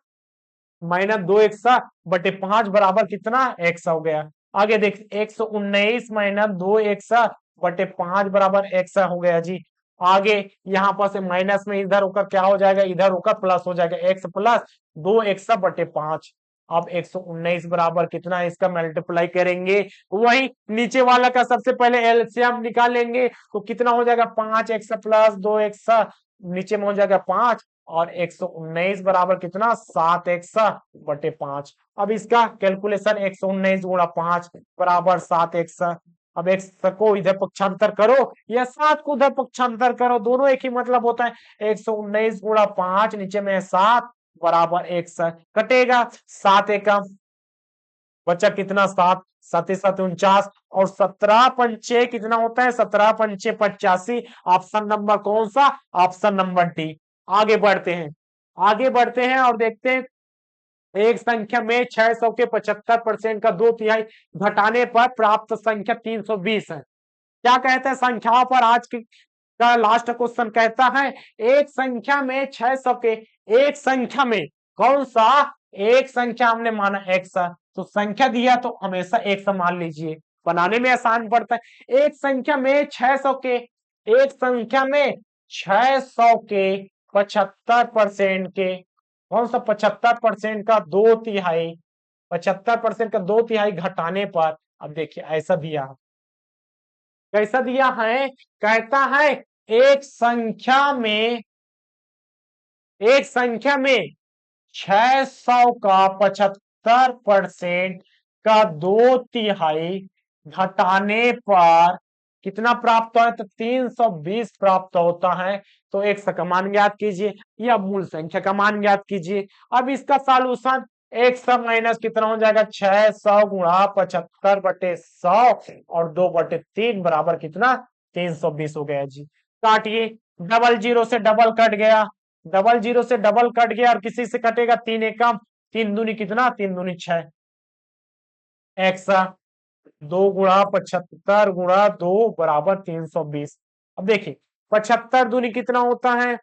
माइनस 2x/5 बराबर कितना एक्स हो गया। आगे देख 119 माइनस 2x/5 बराबर एक्स हो गया जी। आगे यहाँ पर से माइनस में इधर होकर क्या हो जाएगा, इधर होकर प्लस हो जाएगा, x प्लस 2x/5। अब 119 बराबर कितना है, इसका मल्टीप्लाई करेंगे, वही नीचे वाला का सबसे पहले एलसीएम निकालेंगे, तो कितना हो जाएगा 5x प्लस 2x, नीचे में हो जाएगा 5, और 119 बराबर कितना 7x/5। अब इसका कैलकुलेशन 119 गुणा 5 बराबर 7x। अब x को इधर पक्षांतर करो या 7 को उधर पक्षांतर करो, दोनों एक ही मतलब होता है। 119 गुणा 5, नीचे में 7 बराबर x, कटेगा 7 एकम बचा कितना 7, 7 49, और 17 पंचे कितना होता है, 17 पंचे 85। ऑप्शन नंबर कौन सा, ऑप्शन नंबर डी। आगे बढ़ते हैं, आगे बढ़ते हैं और देखते हैं, एक संख्या में 600 के 75% का 2/3 घटाने पर प्राप्त संख्या 320 है। क्या कहते हैं संख्याओं पर, आज का लास्ट क्वेश्चन कहता है, एक संख्या में 600 के, एक संख्या में कौन सा, एक संख्या हमने माना एक्स, तो संख्या दिया तो हमेशा एक्स मान लीजिए, बनाने में आसान पड़ता है। एक संख्या में 600 के, एक संख्या में 600 के 75% के, कौन सा 75% का 2/3, 75% का 2/3 घटाने पर, अब देखिए ऐसा दिया, कैसा दिया है, कहता है एक संख्या में, एक संख्या में 600 का 75% का 2/3 घटाने पर कितना प्राप्त होता है, तो 320 प्राप्त होता है। तो एक्स का मान ज्ञात कीजिए या मूल संख्या का मान ज्ञात कीजिए। अब इसका सॉल्यूशन एक्स माइनस कितना हो जाएगा, 600 गुणा 75/100 और 2/3 बराबर कितना 320 हो गया जी। काटिए, डबल जीरो से डबल कट गया, डबल जीरो से डबल कट गया, और किसी से कटेगा 3 एकम, 3 दूनी कितना, 3 दूनी 6, एक्स 2 गुणा 75 गुणा 2 बराबर 320। अब देखिए 75 दूनी कितना होता है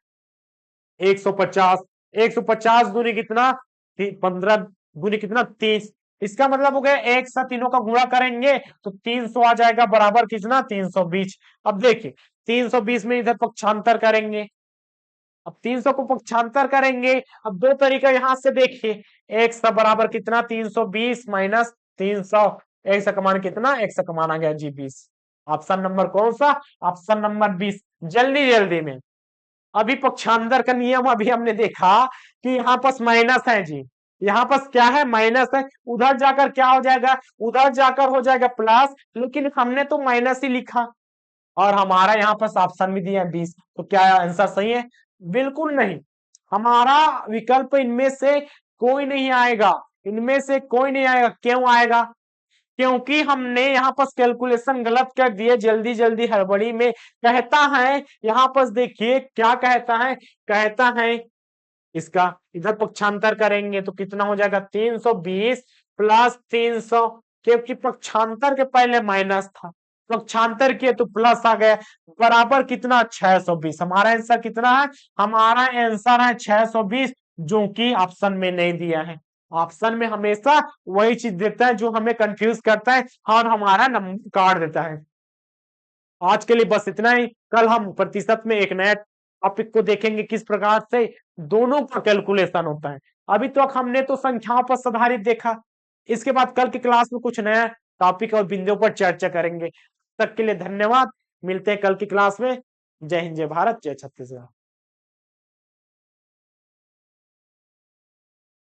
150, 150 दूनी कितना 15 दूनी कितना 30, इसका मतलब हो गया एक साथ तीनों का गुणा करेंगे तो 300 आ जाएगा बराबर कितना 320। अब देखिए 320 में इधर पक्षांतर करेंगे, अब 300 को पक्षांतर करेंगे। अब दो तरीका यहां से देखिए, एक्स का बराबर कितना 320 माइनस 300, एक्स का मान कितना, एक्स का मान आ गया जी 20। ऑप्शन नंबर कौन सा, ऑप्शन नंबर 20। जल्दी जल्दी में, अभी पक्षांतर का नियम अभी हमने देखा कि यहाँ पास माइनस है जी, यहाँ पर क्या है, माइनस है, उधर जाकर क्या हो जाएगा, उधर जाकर हो जाएगा प्लस, लेकिन हमने तो माइनस ही लिखा और हमारा यहाँ पर ऑप्शन भी दिया है 20, तो क्या आंसर सही है? बिल्कुल नहीं। हमारा विकल्प इनमें से कोई नहीं आएगा, इनमें से कोई नहीं आएगा। क्यों आएगा? क्योंकि हमने यहाँ पर कैलकुलेशन गलत कर दिए जल्दी जल्दी हड़बड़ी में। कहता है यहाँ पर देखिए क्या कहता है, कहता है इसका इधर पक्षांतर करेंगे तो कितना हो जाएगा, 320 प्लस 300, क्योंकि पक्षांतर के पहले माइनस था, पक्षांतर किए तो प्लस आ गया, बराबर कितना, 620। हमारा आंसर कितना है? हमारा आंसर है 620, जो कि ऑप्शन में नहीं दिया है। ऑप्शन में हमेशा वही चीज देता है जो हमें कंफ्यूज करता है और हमारा नंबर काट देता है। आज के लिए बस इतना ही। कल हम प्रतिशत में एक नया टॉपिक को देखेंगे, किस प्रकार से दोनों का कैलकुलेशन होता है। अभी तक हमने तो संख्याओं पर आधारित देखा, इसके बाद कल की क्लास में कुछ नया टॉपिक और बिंदुओं पर चर्चा करेंगे। तब तक के लिए धन्यवाद, मिलते हैं कल की क्लास में। जय हिंद, जय भारत, जय छत्तीसगढ़।